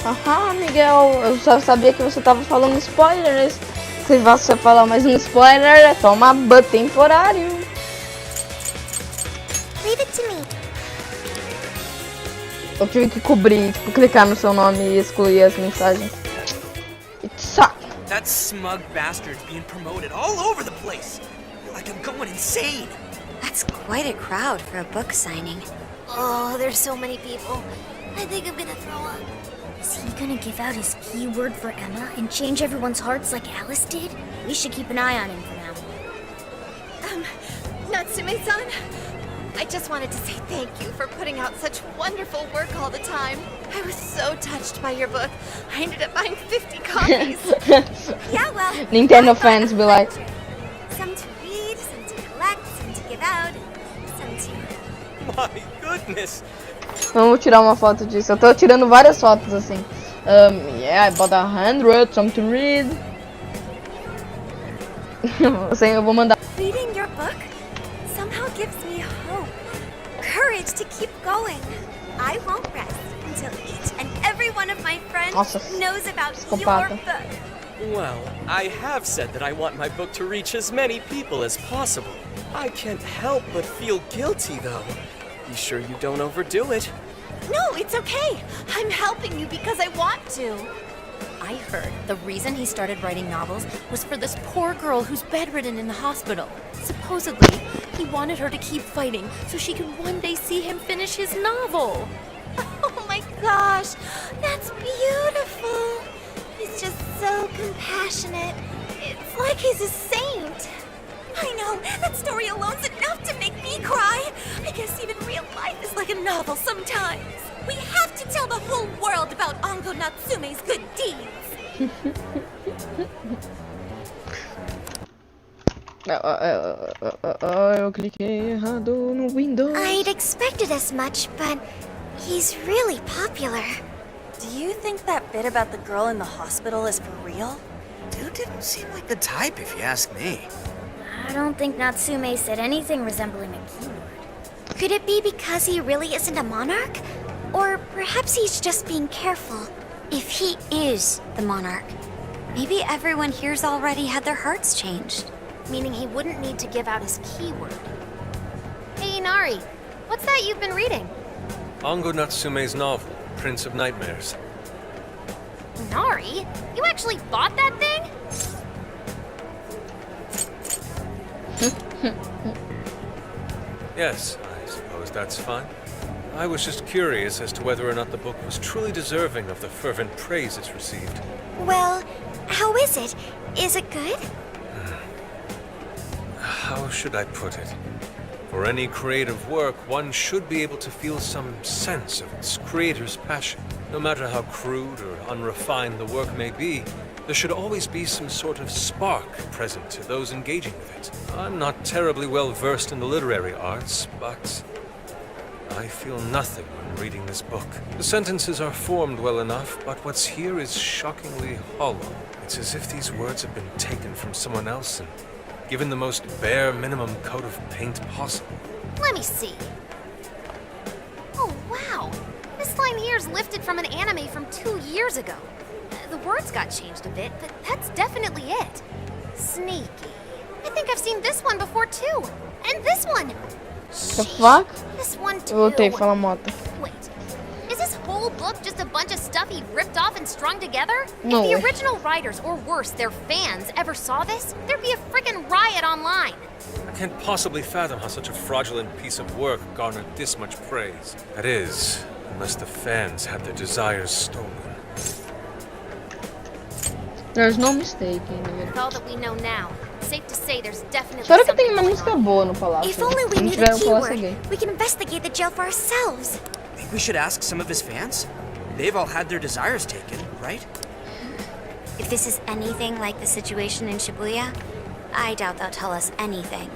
S1: Haha, Miguel, eu só sabia que você tava falando spoilers. Se você falar mais um spoiler, toma ban temporário.
S3: Leave it to me.
S1: Eu tive que cobrir, tipo, clicar no seu nome e excluir as mensagens. It sucks.
S5: That smug bastard's being promoted all over the place. Like I'm going insane.
S3: That's quite a crowd for a book signing. Oh, there's so many people. I think I'm gonna throw up. Is he gonna give out his keyword for Emma and change everyone's hearts like Alice did? We should keep an eye on him for now.
S7: Natsume-san, I just wanted to say thank you for putting out such wonderful work all the time. I was so touched by your book. I ended up buying 50 copies.
S3: Yeah, well,
S1: Nintendo fans be like,
S3: some to read, some to collect, some to give out, some to...
S9: My goodness!
S1: vamos tirar uma foto disso. Eu tô tirando várias fotos assim. Yeah, I bought 100, some to read. Eu vou mandar.
S3: Reading your book somehow gives me hope, courage to keep going. I won't rest until each and every one of my friends
S1: Nossa,
S3: knows about your
S1: psicopata.
S3: book.
S9: Well, I have said that I want my book to reach as many people as possible. I can't help but feel guilty, though. Be sure you don't overdo it.
S7: No, it's okay. I'm helping you because I want to.
S12: I heard the reason he started writing novels was for this poor girl who's bedridden in the hospital. Supposedly, he wanted her to keep fighting so she could one day see him finish his novel.
S7: Oh my gosh, that's beautiful. He's just so compassionate. It's like he's a saint. I know, that story alone's enough to make me cry. I guess even real life is like a novel sometimes. We have to tell the whole world about Ango Natsume's good deeds.
S1: Eu cliquei errado no Windows.
S3: I'd expected as much, but he's really popular.
S7: Do you think that bit about the girl in the hospital is for real?
S5: Dude didn't seem like the type, if you ask me.
S3: I don't think Natsume said anything resembling a keyword. Could it be because he really isn't a monarch? Or perhaps he's just being careful.
S6: If he is the monarch, maybe everyone here's already had their hearts changed.
S3: Meaning he wouldn't need to give out his keyword. Hey, Inari, what's that you've been reading?
S4: Ango Natsume's novel, Prince of Nightmares.
S11: Nari? You actually bought that thing?
S4: Yes, I suppose that's fine. I was just curious as to whether or not the book was truly deserving of the fervent praise it's received.
S3: Well, how is it? Is it good?
S4: How should I put it? For any creative work, one should be able to feel some sense of its creator's passion. No matter how crude or unrefined the work may be, there should always be some sort of spark present to those engaging with it. I'm not terribly well versed in the literary arts, but I feel nothing when reading this book. The sentences are formed well enough, but what's here is shockingly hollow. It's as if these words have been taken from someone else and given the most bare minimum coat of paint possible.
S11: Let me see. Oh, wow. This line here's lifted from an anime from 2 years ago. The words got changed a bit, but that's definitely it. Sneaky. I think I've seen this one before too. And this one.
S1: The fuck?
S11: This one too.
S1: Eu voltei, fala moto.
S11: Wait. Is this whole book just a bunch of stuff he ripped off and strung together?
S1: No.
S11: If the original writers, or worse, their fans, ever saw this, there'd be a frickin' riot online.
S4: I can't possibly fathom how such a fraudulent piece of work garnered this much praise. That is, unless the fans had their desires stolen.
S1: There's no mistake in
S11: With all that we know now, safe to say there's definitely
S1: Só que tem
S11: something
S1: uma
S11: going
S1: música
S11: on.
S1: boa no palácio.
S3: If only we
S1: Se não
S3: knew
S1: tiver,
S3: the
S1: o palácio é
S3: keyword,
S1: gay.
S3: we can investigate the jail for ourselves.
S5: Think we should ask some of his fans? They've all had their desires taken, right?
S3: If this is anything like the situation in Shibuya, I doubt they'll tell us anything.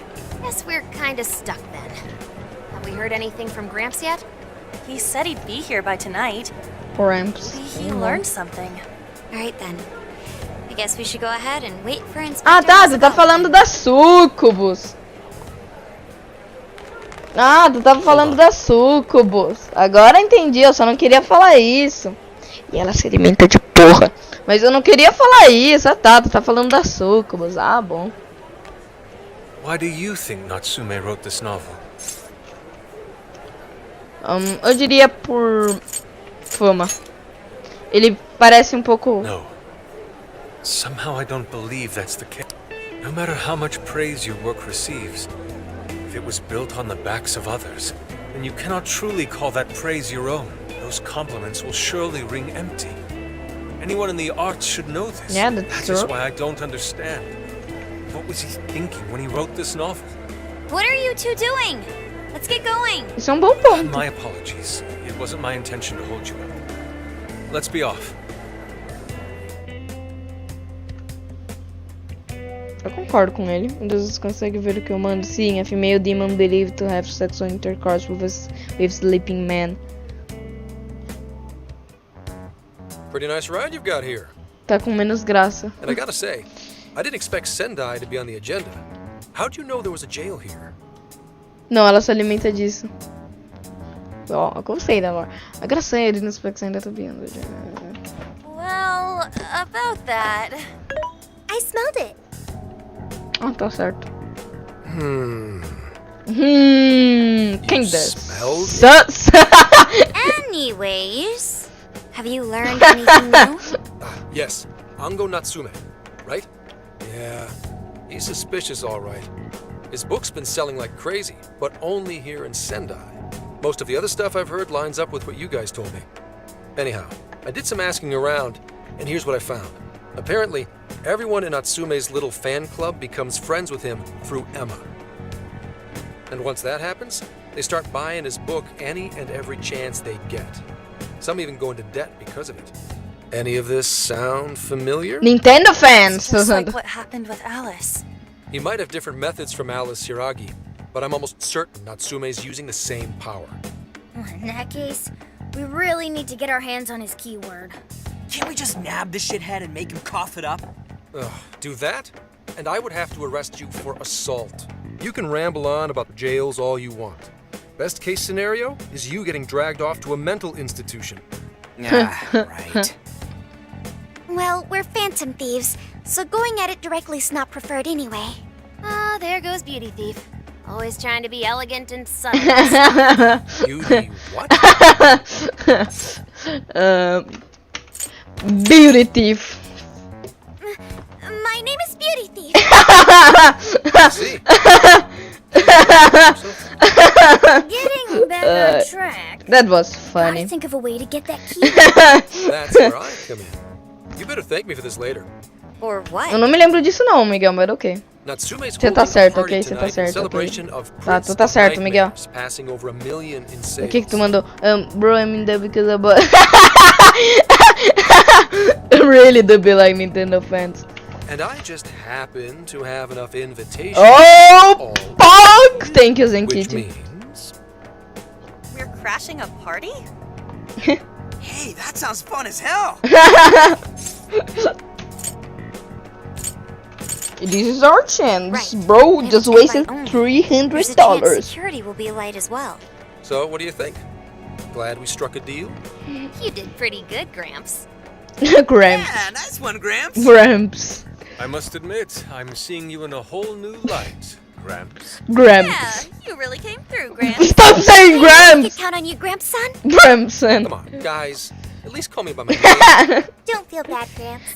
S11: Guess we're kinda stuck then. Have we heard anything from Gramps yet?
S12: He said he'd be here by tonight.
S1: Ramps.
S12: He learned something.
S3: Alright then. I guess we should go ahead and wait for Inspector.
S1: Ah, tá, tu tá falando da Sucubus. Ah, tu tava falando da Sucubus. Agora entendi, eu só não queria falar isso. E ela se alimenta de porra. Mas eu não queria falar isso. Ah, tá, tu tá falando da Sucubus. Ah, bom.
S4: Why do you think Natsume wrote this novel?
S1: Eu diria por fama. Ele parece um pouco...
S4: No. Somehow I don't believe that's the case. No matter how much praise your work receives, if it was built on the backs of others, then you cannot truly call that praise your own. Those compliments will surely ring empty. Anyone in the arts should know this.
S1: Yeah, that's
S4: just
S1: true.
S4: why I don't understand. What was he thinking when he wrote this novel?
S11: What are you two doing? Let's get going.
S1: Isso é um bom ponto.
S4: My apologies. It wasn't my intention to hold you up. Let's be off.
S1: Eu concordo com ele. Um Deus consegue ver o que eu mando. Sim, a female demon believed to have sexual intercourse with sleeping man.
S13: Pretty nice ride you've got here.
S1: Tá com menos graça.
S13: And I gotta say, I didn't expect Sendai to be on the agenda. How'd you know there was a jail here?
S1: Não, ela se alimenta disso. Ó, eu gostei da voz. I gotta say, I didn't expect Sendai to be on the agenda.
S12: Well, about that.
S3: I smelled it.
S1: Ah, tá certo. Quem desce?
S13: Smelled it?
S3: Anyways, have you learned anything new?
S13: Yes, Ango Natsume, right? Yeah, he's suspicious all right. His book's been selling like crazy, but only here in Sendai. Most of the other stuff I've heard lines up with what you guys told me. Anyhow, I did some asking around, and here's what I found. Apparently, everyone in Natsume's little fan club becomes friends with him through Emma. And once that happens, they start buying his book any and every chance they get. Some even go into debt because of it. Any of this sound familiar?
S1: Nintendo fans!
S12: Just like what happened with Alice.
S13: He might have different methods from Alice Hiragi, but I'm almost certain Natsume's using the same power.
S11: In that case, we really need to get our hands on his keyword.
S5: Can't we just nab the shithead and make him cough it up?
S13: Do that? And I would have to arrest you for assault. You can ramble on about jails all you want. Best case scenario is you getting dragged off to a mental institution.
S5: Right.
S3: Well, we're phantom thieves, so going at it directly's not preferred anyway.
S11: Ah, there goes Beauty Thief. Always trying to be elegant and subtle.
S13: Beauty what?
S1: Beauty Thief.
S3: My name is Beauty Thief.
S13: See?
S3: Getting back on track.
S1: That was
S3: Gotta
S1: funny.
S3: think of a way to get that key.
S13: That's where I come in. You better thank me for this later.
S6: Or what?
S1: Eu não me lembro disso não, Miguel, mas ok.
S13: Natsume's
S1: Você tá
S13: holding a
S1: certo,
S13: party
S1: ok? Você tá
S13: tonight in
S1: certo, ok.
S13: celebration of
S1: Tá,
S13: Prince
S1: tu tá
S13: of
S1: certo, Miguel.
S13: Nightmares, passing over 1 million in sales.
S1: O que tu mandou? Bro, I'm in there because I bought... Really do be like Nintendo fans.
S13: And I just happen to have enough invitations.
S1: Oh, pog! Thank you,
S13: Which
S1: Zenkity.
S13: means
S7: We're crashing a party?
S5: Hey, that sounds fun as hell.
S1: This is our chance,
S3: Right.
S1: bro.
S3: And
S1: Just
S3: it's
S1: wasted
S3: invite only.
S1: $300.
S3: There's a chance security will be light as well.
S13: so. What do you think? Glad we struck a deal.
S11: You did pretty good, Gramps.
S1: Gramps.
S5: Yeah, nice one, Gramps.
S1: Gramps.
S4: I must admit, I'm seeing you in a whole new light, Gramps.
S1: Gramps.
S7: You really came through, Gramps.
S1: Stop saying
S3: We can
S1: Gramps.
S3: count on you, Gramps, son.
S1: Grampson.
S13: Come on, guys. At least call me by my name.
S3: Don't feel bad, Gramps.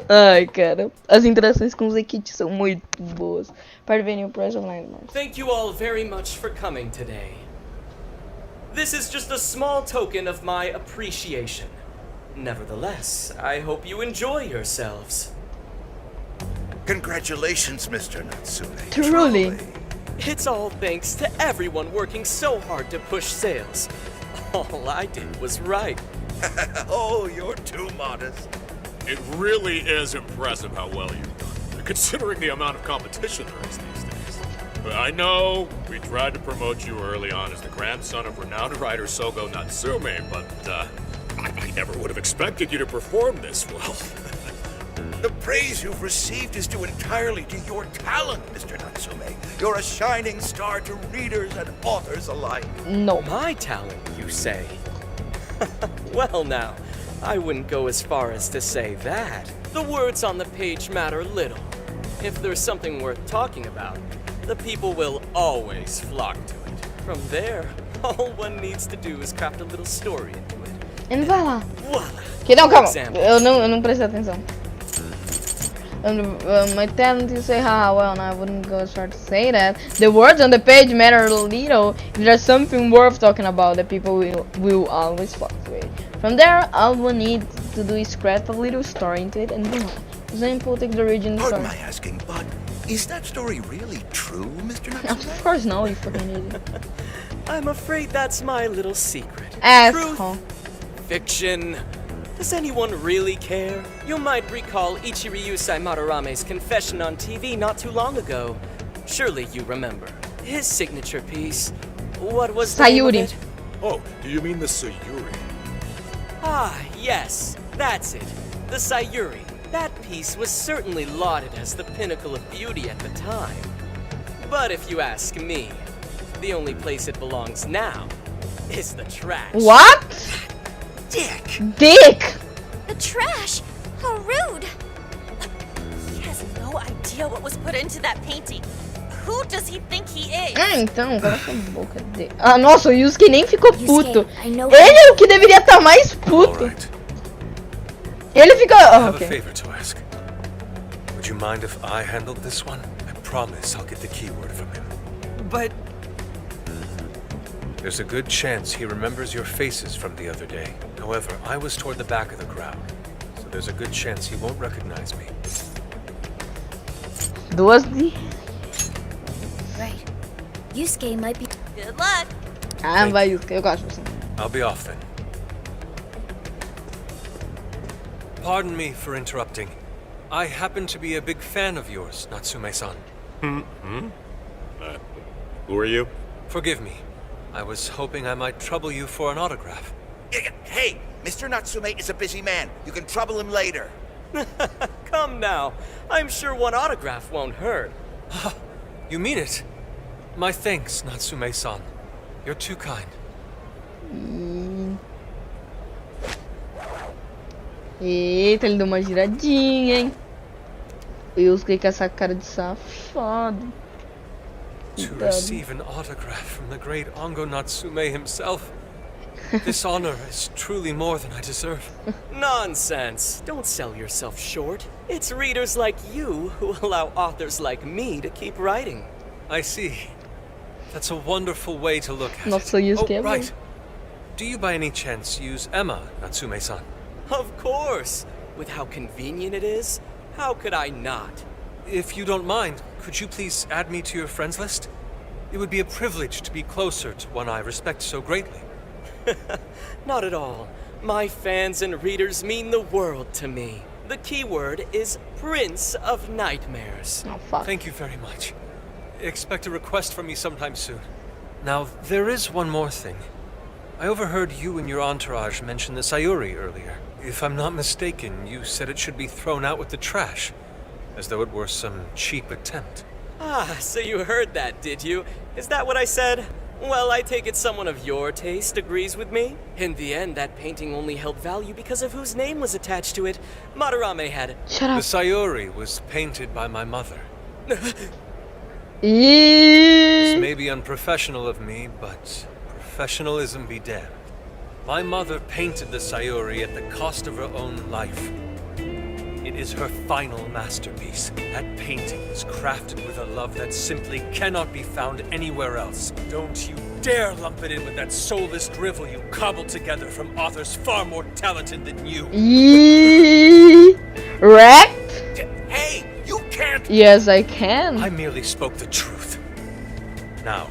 S1: Ai, cara. As interações com os Zekit são muito boas. Parvenu Price of Nightmares.
S9: Thank you all very much for coming today. This is just a small token of my appreciation. Nevertheless, I hope you enjoy yourselves.
S8: Congratulations, Mr. Natsume.
S1: Truly.
S9: It's all thanks to everyone working so hard to push sales. All I did was write.
S8: Oh, you're too modest.
S14: It really is impressive how well you've done, considering the amount of competition there is these days. But I know we tried to promote you early on as the grandson of renowned writer Sogo Natsume, but I never would have expected you to perform this well.
S8: The praise you've received is due entirely to your talent, Mr. Natsume. You're a shining star to readers and authors alike.
S1: No.
S9: My talent, you say? Well now, I wouldn't go as far as to say that. The words on the page matter little. If there's something worth talking about, the people will always flock to it. From there, all one needs to do is craft a little story into it.
S1: Ele vai lá.
S9: Voila!
S1: Que não, calma.
S9: Example.
S1: Eu não prestei atenção. My talent, you say, haha, well, no, I wouldn't go as far to say that. The words on the page matter little. If there's something worth talking about, the people will always flock to it. From there, all one needs to do is craft a little story into it and boom. Example, take the original
S8: Pardon
S1: story.
S8: my asking, but is that story really true, Mr. Natsume?
S1: Of course no, you fucking idiot.
S9: I'm afraid that's my little secret.
S1: Asshole.
S9: Fiction. Does anyone really care? You might recall Ichiryu Saimarame's confession on TV not too long ago. Surely you remember. His signature piece. What was the name of
S1: Sayuri.
S9: it?
S14: Oh, do you mean the Sayuri?
S9: Ah, yes, that's it. The Sayuri. That piece was certainly lauded as the pinnacle of beauty at the time. But if you ask me, the only place it belongs now is the trash.
S1: What?
S5: Dick.
S1: Dick.
S3: The trash. How rude.
S7: He has no idea what was put into that painting. Who does he think he is?
S1: Então, cala sua boca dele. Ah, nossa, o Yusuke nem ficou puto.
S3: I know
S1: Ele é o que deveria estar mais puto.
S4: Alright,
S1: Ele fica...
S4: I
S1: Oh,
S4: have a
S1: ok.
S4: favor to ask. Would you mind if I handled this one? I promise I'll get the keyword from him.
S5: But
S4: There's a good chance he remembers your faces from the other day. However, I was toward the back of the crowd, so there's a good chance he won't recognize me.
S1: Duas de...
S3: Right. Yusuke might be.
S7: Good luck.
S1: Ah, vai, Yusuke. Eu gosto assim.
S4: I'll be off then. Pardon me for interrupting. I happen to be a big fan of yours, Natsume-san.
S14: Who are you?
S4: Forgive me. I was hoping I might trouble you for an autograph.
S8: Hey, Mr. Natsume is a busy man. You can trouble him later.
S9: Come now. I'm sure one autograph won't hurt.
S4: You mean it? My thanks, Natsume-san. You're too kind.
S1: Eita, ele deu uma giradinha, hein? O Yusuke com essa cara de safado.
S4: To receive an autograph from the great Ongo Natsume himself. This honor is truly more than I deserve.
S9: Nonsense. Don't sell yourself short. It's readers like you who allow authors like me to keep writing.
S4: I see. That's a wonderful way to look at
S1: Not
S4: it.
S1: so used to
S4: Oh,
S1: it.
S4: right. Do you by any chance use Emma, Natsume-san?
S9: Of course. With how convenient it is, how could I not?
S4: If you don't mind, could you please add me to your friends list? It would be a privilege to be closer to one I respect so greatly.
S9: Not at all. My fans and readers mean the world to me. The keyword is Prince of Nightmares.
S1: Oh, fuck.
S4: Thank you very much. Expect a request from me sometime soon. Now, there is one more thing. I overheard you and your entourage mention the Sayuri earlier. If I'm not mistaken, you said it should be thrown out with the trash, as though it were some cheap attempt.
S9: Ah, so you heard that, did you? Is that what I said? Well, I take it someone of your taste agrees with me. In the end, that painting only held value because of whose name was attached to it. Madarame had it.
S1: Shut
S4: The
S1: up.
S4: Sayuri was painted by my mother. This
S1: Eeeeee.
S4: may be unprofessional of me, but professionalism be damned. My mother painted the Sayuri at the cost of her own life. It is her final masterpiece. That painting is crafted with a love that simply cannot be found anywhere else. Don't you dare lump it in with that soulless drivel you cobbled together from authors far more talented than you.
S1: Eeeeee. Wrecked?
S8: Hey, you can't.
S1: Yes, I can.
S4: I merely spoke the truth. Now,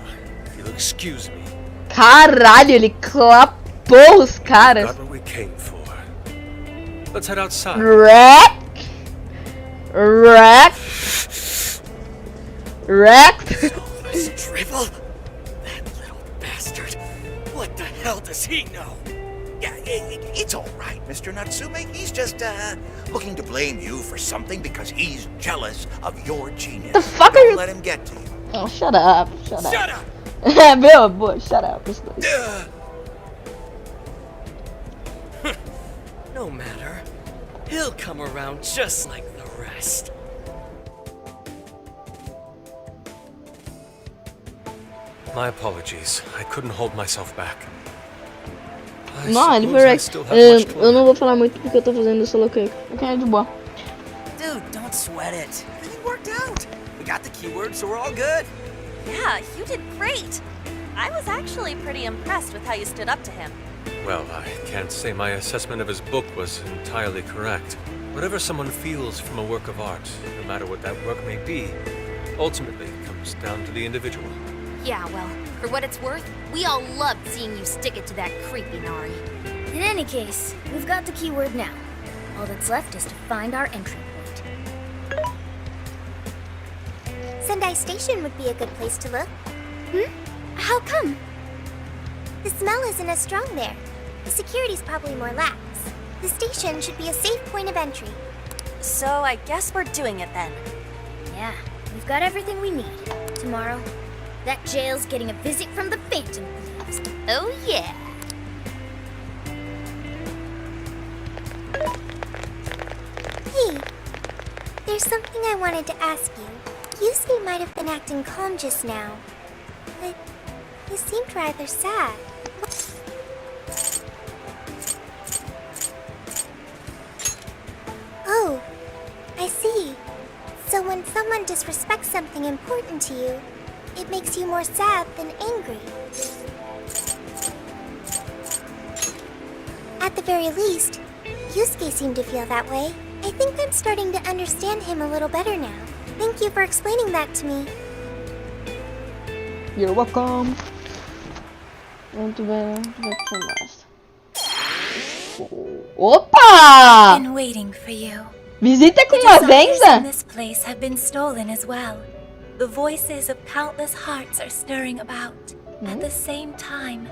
S4: if you'll excuse me,
S1: Caralho, ele clapou os caras.
S4: got what we came for. Let's head outside.
S1: Wreck. Wreck. Wrecked.
S9: Soulless drivel? That little bastard. What the hell does he know?
S8: Yeah, it's all right, Mr. Natsume. He's just looking to blame you for something because he's jealous of your genius.
S1: The fuck are
S8: Don't
S1: you?
S8: let him get to you.
S1: Oh, shut up. Shut up.
S8: Shut up!
S1: Meu, boy, shut up. Os dois.
S9: No matter. He'll come around just like the rest.
S4: My apologies. I couldn't hold myself back. I
S1: Não, ele
S4: suppose
S1: foi
S4: I
S1: wrecked.
S4: still have much to
S1: Eu não vou falar muito porque eu tô fazendo solo cake. Ok, é de boa.
S5: Dude, don't sweat it. Everything worked out. We got the keywords, so we're all good.
S12: Yeah, you did great. I was actually pretty impressed with how you stood up to him.
S4: Well, I can't say my assessment of his book was entirely correct. Whatever someone feels from a work of art, no matter what that work may be, ultimately comes down to the individual.
S11: Yeah, well, for what it's worth, we all loved seeing you stick it to that creepy Nari.
S15: In any case, we've got the keyword now. All that's left is to find our entry point.
S3: Sendai Station would be a good place to look. How come? The smell isn't as strong there. The security's probably more lax. The station should be a safe point of entry.
S12: So I guess we're doing it then.
S15: Yeah, we've got everything we need. Tomorrow, that jail's getting a visit from the Phantom Thieves.
S11: Oh yeah.
S3: Hey, there's something I wanted to ask you. Yusuke might have been acting calm just now, but he seemed rather sad. Oh, I see. So when someone disrespects something important to you, it makes you more sad than angry. At the very least, Yusuke seemed to feel that way. I think I'm starting to understand him a little better now. Thank you for explaining that to me.
S1: You're welcome. Muito bem, vamos ver mais. Opa!
S15: Been waiting for you.
S1: Visita com
S15: The
S1: uma
S15: desires in
S1: benza?
S15: this place have been stolen as well. The voices of countless hearts are stirring about. At the same time,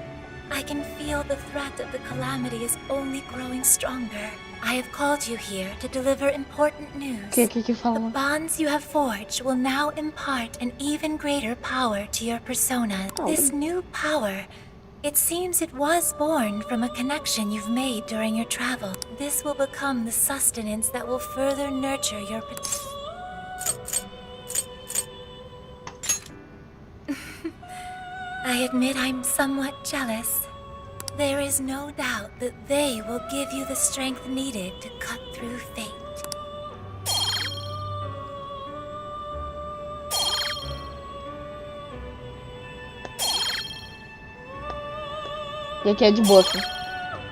S15: I can feel the threat of the calamity is only growing stronger. I have called you here to deliver important news.
S1: Que
S15: The
S1: fala?
S15: bonds you have forged will now impart an even greater power to your persona. This new power, it seems it was born from a connection you've made during your travel. This will become the sustenance that will further nurture your I admit I'm somewhat jealous. There is no doubt that they will give you the strength needed to cut through fate.
S1: E aqui é de boa, assim.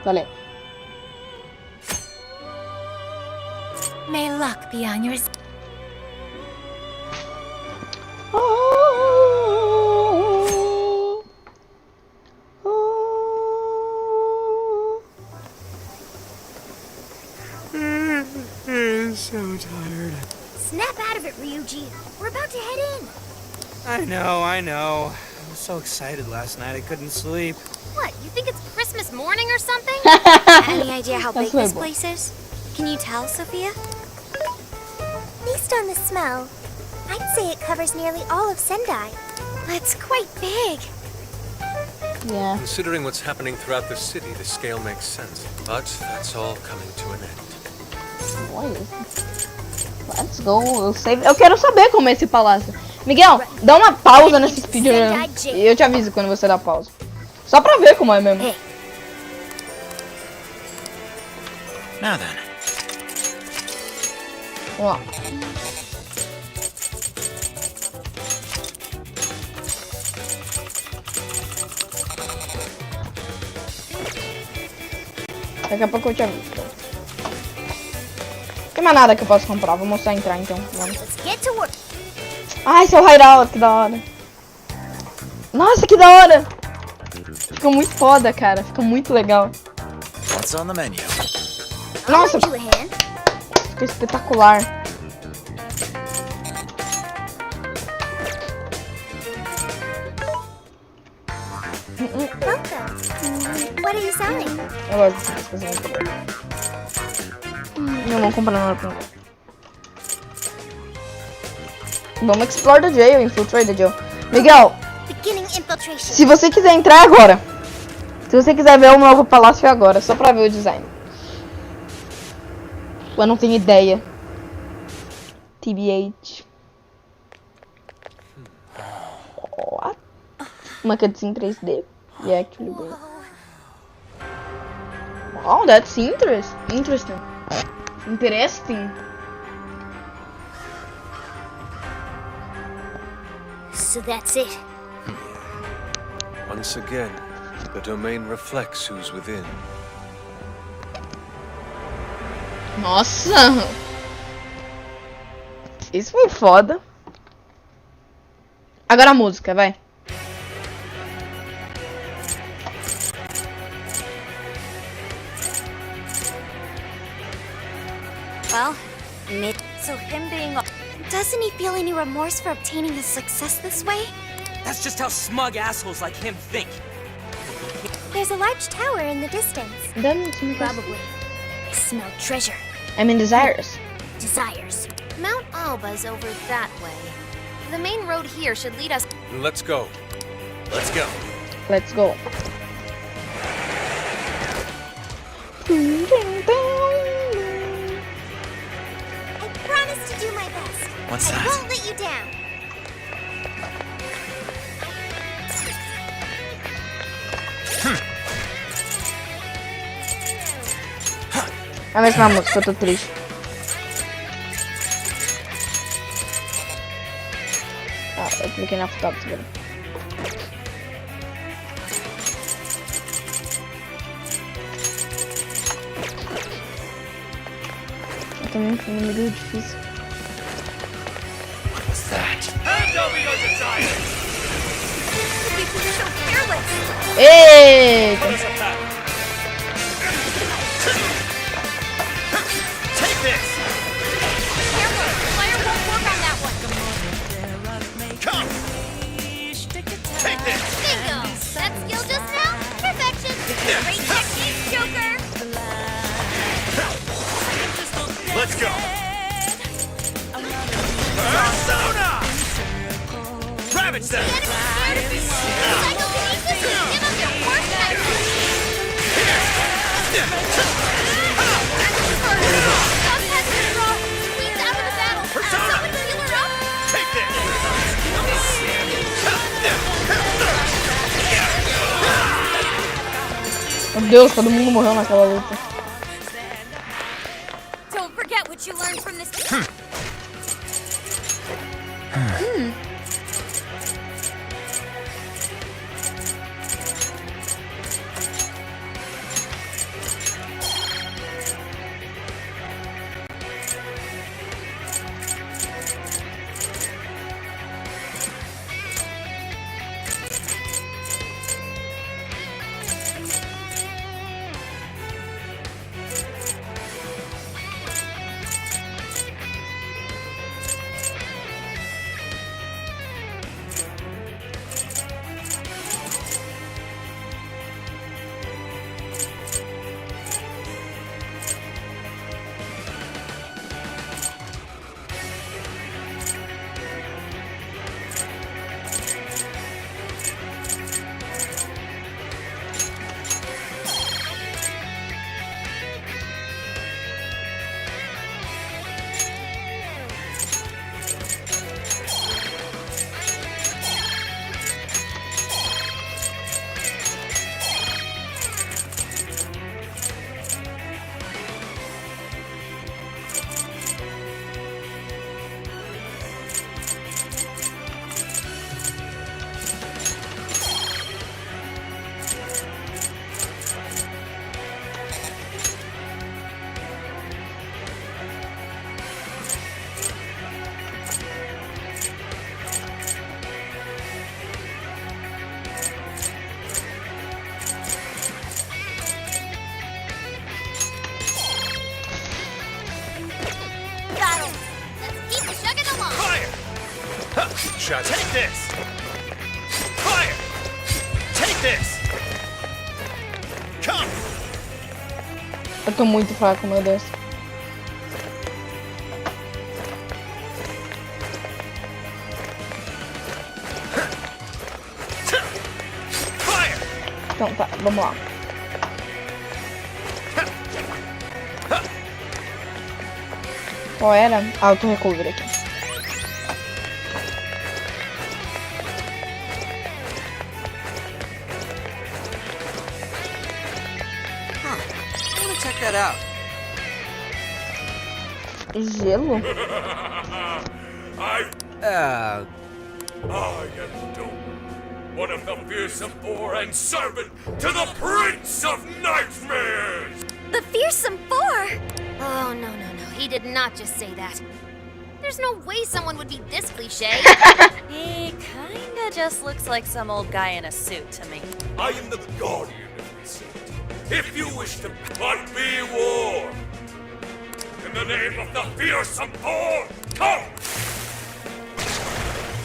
S1: Falei.
S15: May luck be on your side.
S5: So tired.
S11: Snap out of it, Ryuji. We're about to head in.
S5: I know. I was so excited last night I couldn't sleep.
S11: What, you think it's Christmas morning or something?
S3: Any idea how big this place is? Can you tell, Sophia?
S16: Based on the smell, I'd say it covers nearly all of Sendai.
S3: That's quite big.
S1: Yeah.
S4: Considering what's happening throughout the city, the scale makes sense. But that's all coming to an end.
S1: Olha. Let's go. Eu quero saber como é esse palácio. Miguel, dá uma pausa nesse speedrun. E eu te aviso quando você dá pausa. Só pra ver como é mesmo.
S10: Now then.
S1: Vamos lá. Daqui a pouco eu te aviso. Não tem mais nada que eu possa comprar. Vou mostrar entrar então. Vamos. Ai, seu hideout, que da hora. Nossa, que da hora. Fica muito foda, cara. Fica muito legal.
S10: What's on the menu?
S1: Nossa, fica espetacular.
S16: Welcome. What are you selling?
S1: Eu gosto dessas coisas muito boas. Não vou comprar nada pra mim. Vamos explore the jail, infiltrate the jail. Miguel, se você quiser entrar agora. Se você quiser ver o novo palácio agora, só pra ver o design. Eu não tenho ideia. TBH. What? Uma cutscene 3D. Yeah, actually good. Wow, that's interesting. Interesting.
S11: So that's it.
S4: Once again, the domain reflects who's within.
S1: Nossa! Isso foi foda. Agora a música, vai.
S3: Well, so him being... Doesn't he feel any remorse for obtaining his success this way?
S5: That's just how smug assholes like him think.
S16: There's a large tower in the distance.
S11: Probably. Smell treasure.
S1: I mean desires.
S11: Desires. Mount Alba's over that way. The main road here should lead us...
S4: Let's go.
S10: Let's go.
S1: Let's go.
S16: I promise to do my best.
S10: What's
S16: I
S10: that?
S16: won't let you down.
S1: A mesma música, eu tô triste. Ah, eu cliquei na foto, velho. Eu também fui no meio difícil.
S10: What was that?
S1: Eita!
S2: Take this! Careful! Fire won't work on that one! Come! Take this!
S11: Bingo! That skill just now? Perfection! Great technique, Joker!
S10: Let's go.
S2: Persona!
S10: Ravage them.
S11: Psychokinesis! Give them your worst nightmare! Tough has been brought! Queen's out of the battle! Someone heal her up!
S10: Take this.
S1: Meu Deus, todo mundo morreu naquela luta.
S6: Don't forget what you learned from this.
S10: Take this! Fire! Take this! Come!
S1: Eu tô muito fraco, meu Deus. Então tá, vamos lá. Qual era? Auto recovery aqui.
S5: Check that out.
S1: Gelo?
S14: I am Doom, one of the fearsome four and servant to the Prince of Nightmares!
S11: The Fearsome Four? Oh, no. He did not just say that. There's no way someone would be this cliche.
S12: He kinda just looks like some old guy in a suit to me.
S14: I am the guardian of the seat. If you wish to, but be warned. In the name of the Fearsome Four, come!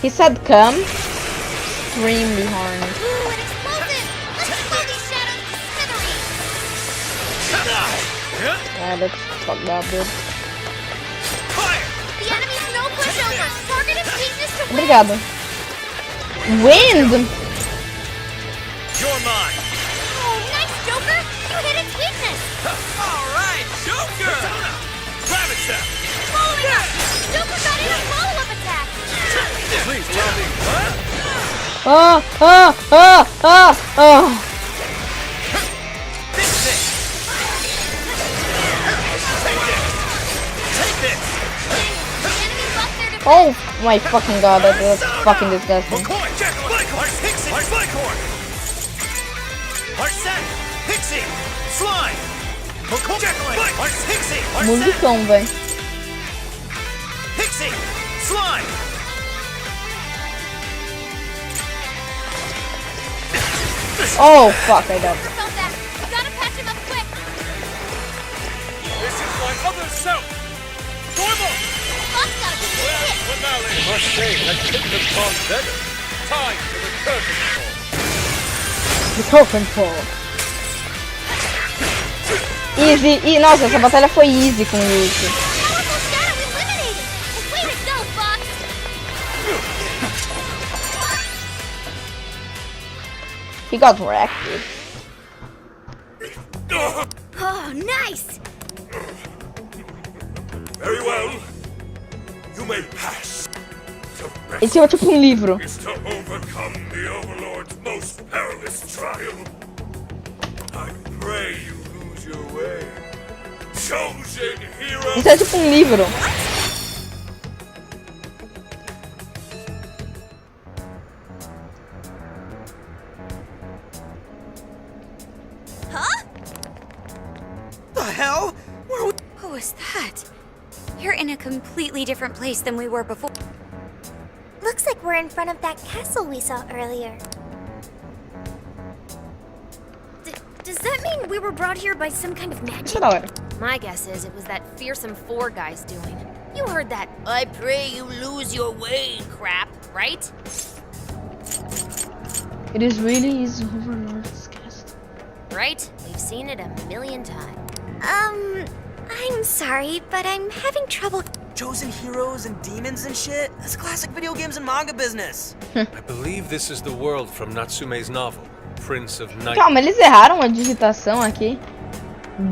S1: He said come. Extremely horny.
S11: Ooh, an explosive! Let's blow these shadows to smithereens!
S1: Yeah, that's fucked up, dude.
S11: The enemy's no pushover! Target its weakness to win!
S1: Obrigado. Wind!
S10: You're mine!
S11: Oh, nice, Joker! You hit its weakness!
S5: Alright, Joker!
S10: Ravage them!
S11: Following up! Joker got in a follow-up attack!
S10: Please tell me what? Fix it! Take this!
S11: Enemy buffed their defense!
S1: Oh my fucking god, that's fucking disgusting.
S10: Spikehorn! Arsene! Pixie! Slime! Pixie!
S1: Musicão, véi.
S10: Pixie! Slime!
S1: Oh fuck, I died.
S11: Felt that! We gotta patch him up quick!
S14: This is my other self! Normal!
S11: Buff's gotta be hit!
S14: Finale must say that hit the song better. Time for the curtain call.
S1: The curtain call. Easy, e nossa, essa batalha foi easy com isso.
S11: Powerful shadow eliminated! Way to go, Fox!
S1: He got wrecked, dude.
S11: Oh, nice!
S14: Very well. You may pass.
S1: Esse é tipo livro.
S14: Is to overcome the Overlord's most perilous trial. I
S8: pray you lose your way. Chosen hero.
S1: Isso é tipo um livro.
S5: The hell?
S3: What was that? You're in a completely different place than we were before.
S16: Looks like we're in front of that castle we saw earlier.
S11: Does that mean we were brought here by some kind of magic?
S1: Isso é da hora.
S11: My guess is it was that fearsome four guy's doing. You heard that "I pray you lose your way" crap, right?
S1: It is really his overlord's castle.
S11: Right? We've seen it a million times.
S16: I'm sorry, but I'm having trouble.
S5: Chosen heroes and demons and shit? That's classic video games and manga business.
S4: I believe this is the world from Natsume's novel, Prince of Night.
S1: Calma, eles erraram a digitação aqui.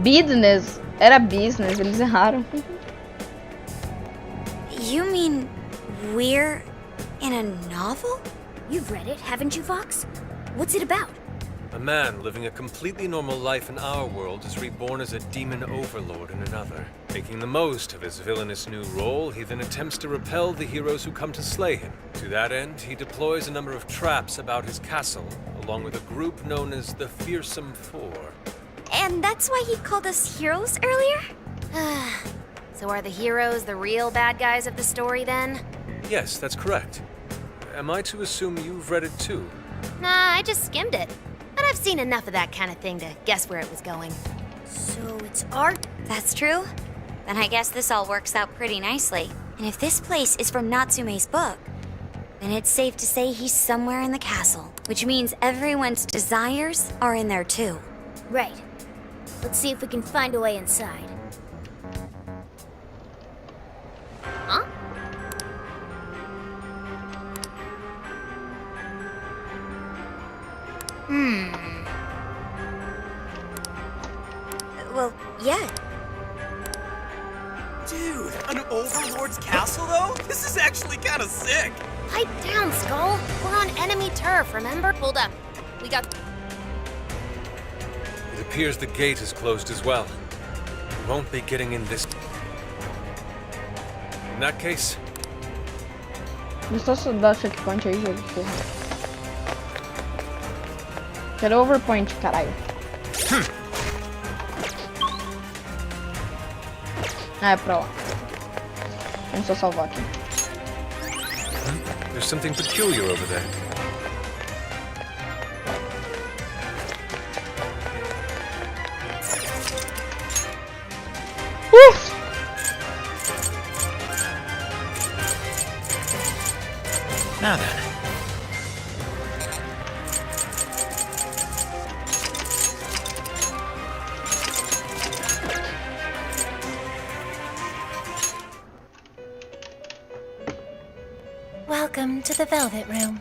S1: Business. Era business, eles erraram.
S3: You mean we're in a novel?
S11: You've read it, haven't you, Vox? What's it about?
S4: A man living a completely normal life in our world is reborn as a demon overlord in another. Making the most of his villainous new role, he then attempts to repel the heroes who come to slay him. To that end, he deploys a number of traps about his castle, along with a group known as the Fearsome Four.
S3: And that's why he called us heroes earlier?
S11: So are the heroes the real bad guys of the story then?
S4: Yes, that's correct. Am I to assume you've read it too?
S11: Nah, I just skimmed it. But I've seen enough of that kind of thing to guess where it was going.
S3: So it's art? That's true. Then I guess this all works out pretty nicely. And if this place is from Natsume's book, then it's safe to say he's somewhere in the castle, which means everyone's desires are in there too.
S11: Right. Let's see if we can find a way inside. Huh?
S3: Well, yeah.
S5: Dude, an overlord's castle though? This is actually kind of sick.
S11: Pipe down, Skull. We're on enemy turf, remember? Hold up. We got...
S4: It appears the gate is closed as well. We won't be getting in this. In that case,
S1: Deixa eu só dar checkpoint aí, jogo. Quero overpoint, caralho. Ah, é pra lá. Vamos só salvar aqui.
S4: there's something peculiar over there.
S10: Now then.
S15: Welcome to the Velvet Room.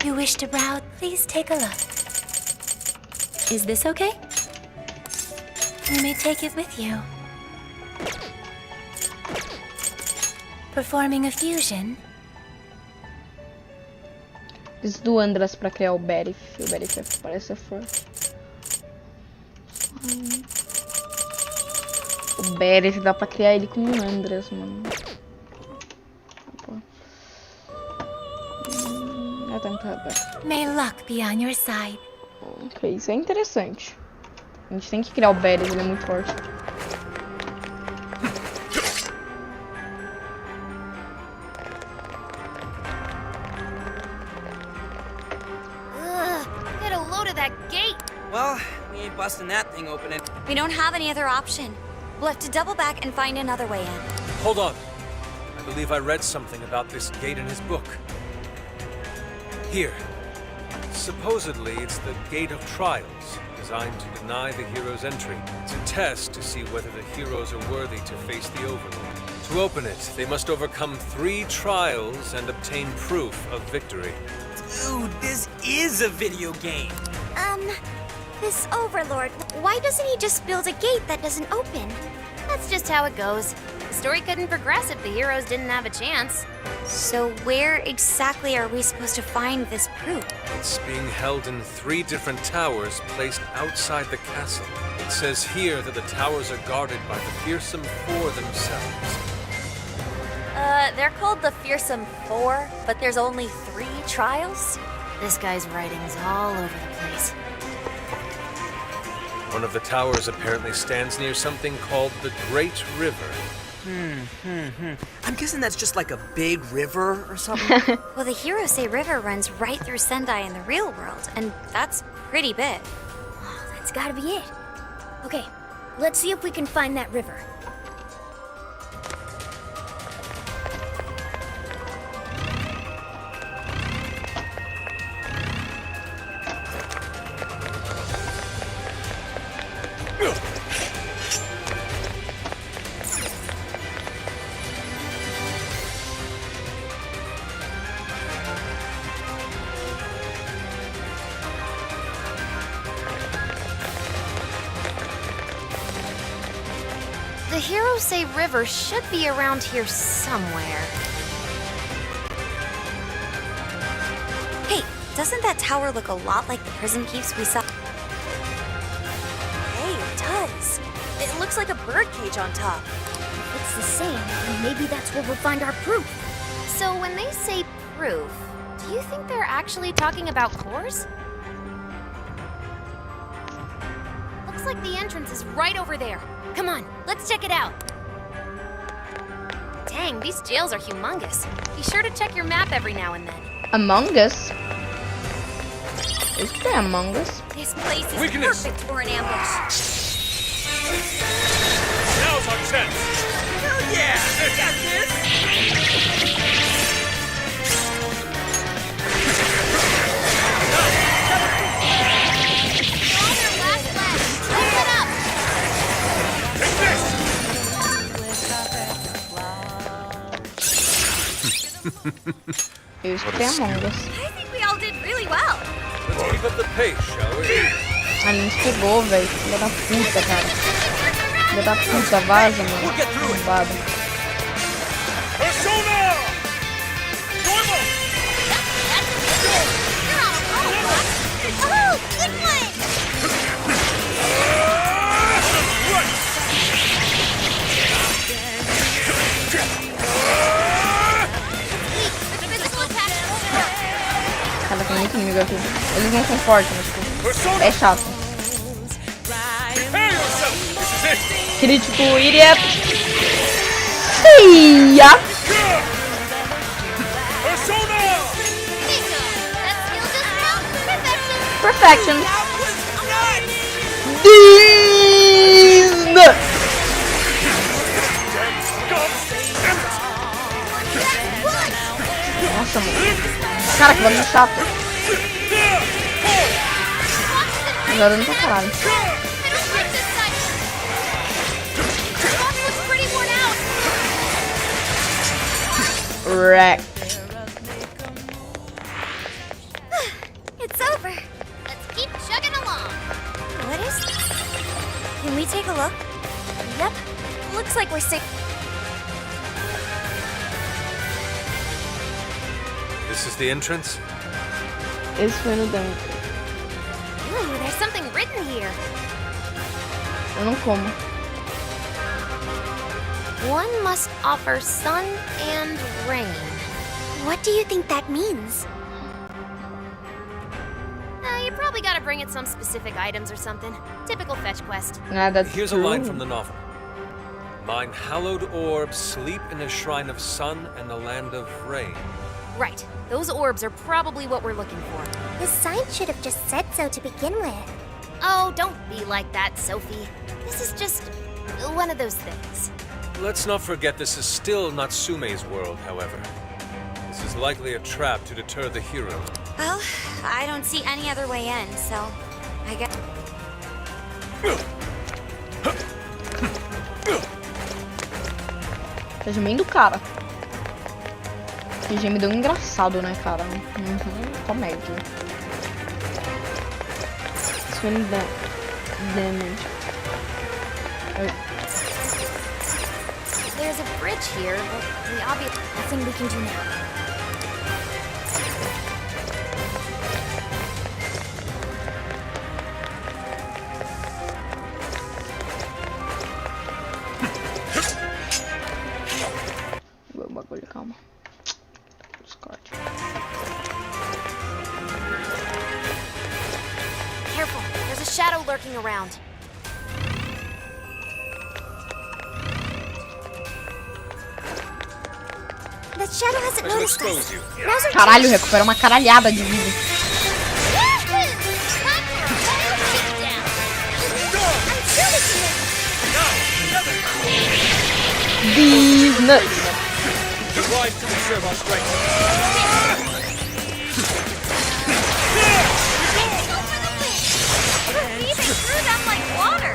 S15: You wish to browse? Please take a look. Is this okay? You may take it with you. Performing a fusion.
S1: Preciso do Andras pra criar o Berif. O Berif parece ser forte. O Berif dá pra criar ele com o Andras, mano.
S15: May luck be on your side.
S1: Ok, isso é interessante. A gente tem que criar o Berif, ele é muito forte.
S11: Get a load of that gate!
S5: Well, we ain't busting that thing open.
S3: We don't have any other option. We'll have to double back and find another way in.
S4: Hold on. I believe I read something about this gate in his book. Here. Supposedly, it's the Gate of Trials, designed to deny the heroes entry. It's a test to see whether the heroes are worthy to face the Overlord. To open it, they must overcome 3 trials and obtain proof of victory.
S5: Dude, this is a video game.
S3: This overlord, why doesn't he just build a gate that doesn't open?
S11: That's just how it goes. The story couldn't progress if the heroes didn't have a chance.
S3: So where exactly are we supposed to find this proof?
S4: It's being held in 3 different towers placed outside the castle. It says here that the towers are guarded by the fearsome 4 themselves.
S12: They're called the Fearsome 4, but there's only 3 trials?
S11: This guy's writing's all over the place.
S4: One of the towers apparently stands near something called the Great River.
S5: I'm guessing that's just like a big river or something.
S3: Well, the Hirose River runs right through Sendai in the real world, and that's pretty big.
S16: Oh, that's gotta be it. Okay, let's see if we can find that river.
S11: The Hirose River should be around here somewhere.
S3: Hey, doesn't that tower look a lot like the prison keeps we saw?
S12: Hey, it does. It looks like a bird cage on top.
S16: If it's the same, then maybe that's where we'll find our proof.
S11: So when they say proof, do you think they're actually talking about cores? Looks like the entrance is right over there. Come on, let's check it out. Dang, these jails are humongous. Be sure to check your map every now and then.
S1: Among Us? Is there Among Us?
S12: This place is
S4: Weakness.
S12: perfect for an ambush.
S14: Now's our chance.
S5: Hell yeah! I got this!
S11: You're on your last leg. Keep it up.
S1: Eu escutei Among Us.
S12: I think we all did really well.
S4: Let's keep up the pace, shall we?
S1: A gente pegou, velho. Filha da puta, cara. Filha da puta, vaza, mano. Arrombado.
S2: Persona! Normal!
S11: You're on a roll, bud.
S16: Oh, good one!
S11: The physical attack won't work.
S1: Cara, tem muito inimigo aqui. Eles não são fortes, mas tipo, é chato.
S2: Prepare yourself! This is it!
S1: Crítico iria. Ia!
S2: Persona!
S11: Bingo! That skill just felt
S1: Perfection.
S11: perfection.
S1: Disney! Nossa, mano. Cara, que bagulho chato. Melhorando pra caralho.
S11: I don't like this side. The boss looks pretty worn out.
S1: Wreck.
S3: It's over.
S11: Let's keep chugging along.
S3: What is this? Can we take a look?
S12: Yep. Looks like we're safe.
S4: This is the entrance?
S1: Esse foi no dano.
S11: Ooh, there's something written here.
S1: Eu não como.
S11: One must offer sun and rain.
S16: What do you think that means?
S11: You probably gotta bring it some specific items or something. Typical fetch quest.
S1: Ah, that's
S4: Here's
S1: true.
S4: a line from the novel. Mine hallowed orbs sleep in a shrine of sun and the land of rain.
S11: Right. Those orbs are probably what we're looking for.
S16: The sign should have just said so to begin with.
S11: Oh, don't be like that, Sophie. This is just one of those things.
S4: Let's not forget this is still Natsume's world, however. This is likely a trap to deter the hero.
S3: Well, I don't see any other way in, so I guess.
S1: Tá gemendo, cara. Que gemidão engraçado, né, cara? Comédia. Swing damage.
S11: There's a bridge here, but the obvious nothing we can do now.
S1: Bagulho, calma. Discord.
S11: Careful, there's a shadow lurking around.
S16: The shadow hasn't noticed us. Now's our
S1: Caralho, recupera uma caralhada de vida. These nuts.
S10: Rise to the servo strength.
S11: We're weaving through them like water.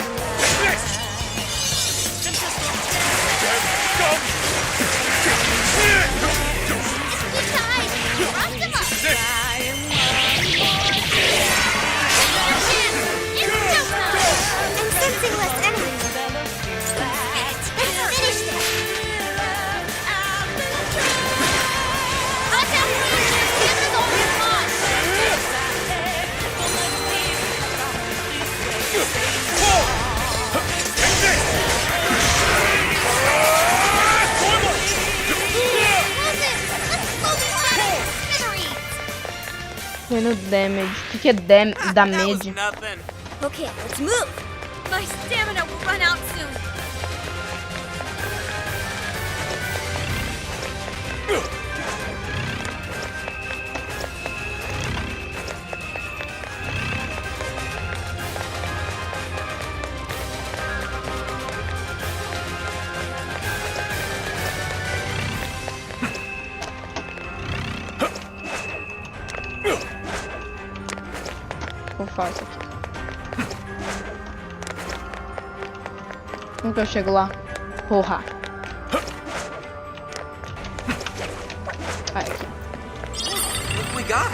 S16: I'm sensing less enemies. Let's finish this.
S1: Foi no damage. O que é damage?
S11: Okay, let's move. My stamina will run out soon.
S1: Vou fazer isso aqui. Como que eu chego lá? Porra. Ai, aqui.
S5: What we got?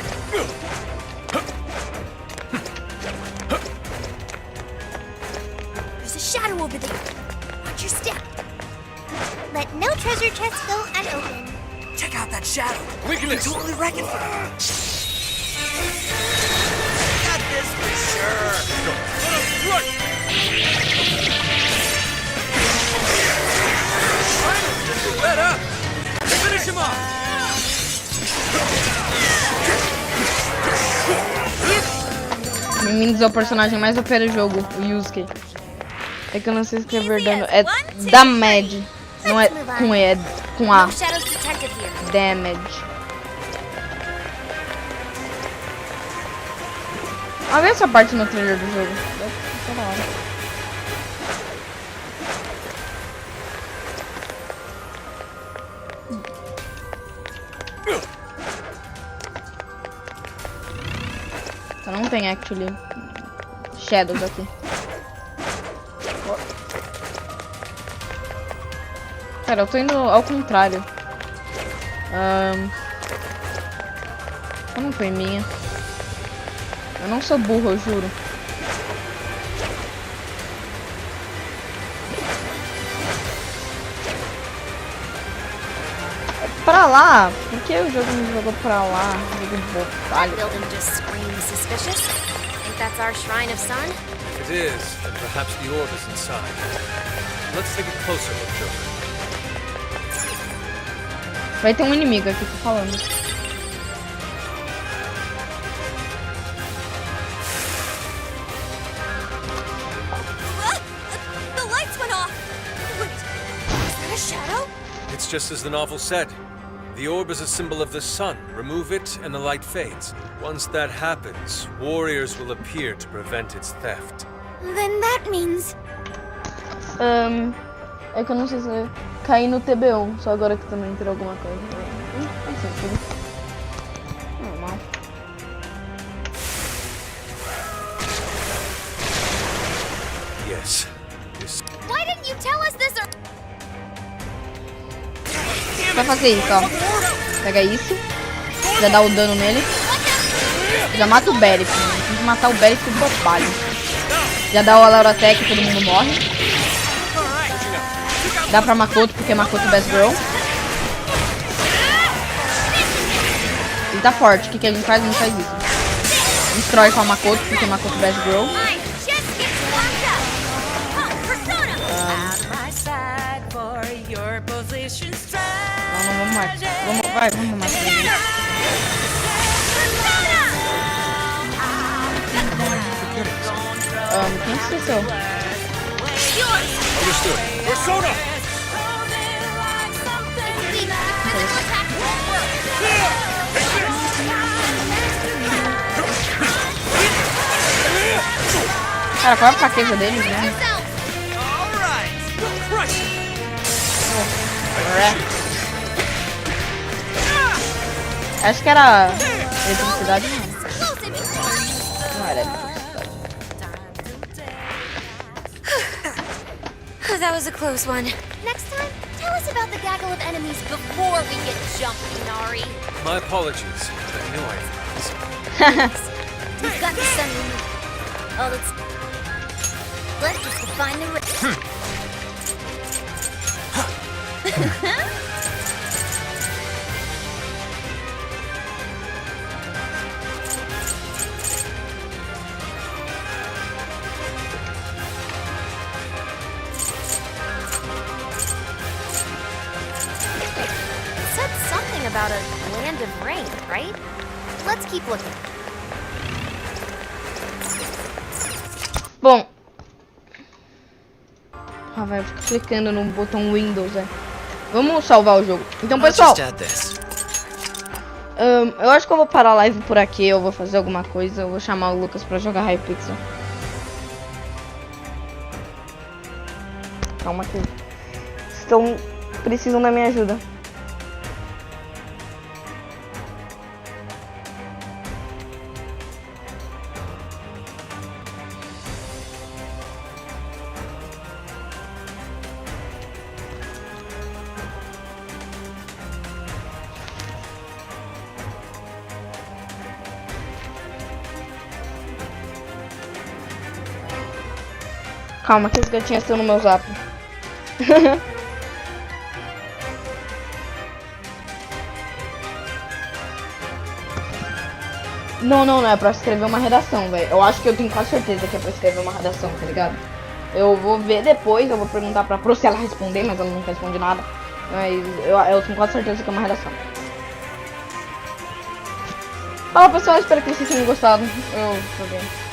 S11: There's a shadow over there. Watch your step.
S16: Let no treasure chest go unopened.
S5: Check out that shadow. We can totally wreck it for them. Got this for sure. Let up. Finish him off.
S1: Bem-vindos ao personagem mais OP do jogo, o Yusuke. É que eu não sei escrever dano. É damage. Não é com E, é com A. Damage. Olha essa parte no trailer do jogo. Tá da hora. Então não tem actually shadows aqui. Cara, eu tô indo ao contrário. Não foi minha. Eu não sou burro, eu juro. Pra lá? Por que o jogo me jogou pra lá? Jogo botalho.
S6: Building just screams suspicious. Think that's our shrine of sun?
S4: If it is, then perhaps the orb is inside. Let's take a closer look, Joker.
S1: Vai ter um inimigo aqui, tô falando.
S11: The lights went off. Wait, is that a shadow?
S4: It's just as the novel said. The orb is a symbol of the sun. Remove it and the light fades. Once that happens, warriors will appear to prevent its theft.
S16: Then that means...
S1: É que eu não sei se eu caí no TBO, só agora que também entrou alguma coisa. Faz sentido. Normal.
S4: Yes.
S11: Why didn't you tell us this?
S1: Vai fazer isso, ó. Pega isso. Já dá o dano nele. Já mata o Beric. Tem que matar o Beric com bobagem. Já dá o Alarotec e todo mundo morre. Dá pra Makoto, porque Makoto é best girl. Ele tá forte. O que a gente faz? A gente faz isso. Destrói com a Makoto, porque Makoto é best girl. Não vamos mais. Vamos mais. Quem esqueceu?
S10: Understood. Persona!
S1: Cara, qual é a fraqueza deles, né? Acho que era eletricidade, não. Não era eletricidade.
S3: That was a close one.
S11: Next time, tell us about the gaggle of enemies before we get jumped, Inari.
S4: My apologies. I knew I was.
S11: We've got to send them. Oh, let's just find the about a land of rain, right? Let's keep looking.
S1: Bom. Vai ficar clicando no botão Windows, Vamos salvar o jogo. Então, pessoal, eu acho que eu vou parar a live por aqui. Eu vou fazer alguma coisa. Eu vou chamar o Lucas pra jogar Hypixel. Calma que precisam da minha ajuda. Calma que os gatinhos estão no meu zap. Não é pra escrever uma redação, velho. Eu acho que eu tenho quase certeza que é pra escrever uma redação, tá ligado? Eu vou ver depois, eu vou perguntar pra Pro se ela responder, mas ela nunca responde nada. Mas eu tenho quase certeza que é uma redação. Fala pessoal, espero que vocês tenham gostado. Eu tô bem.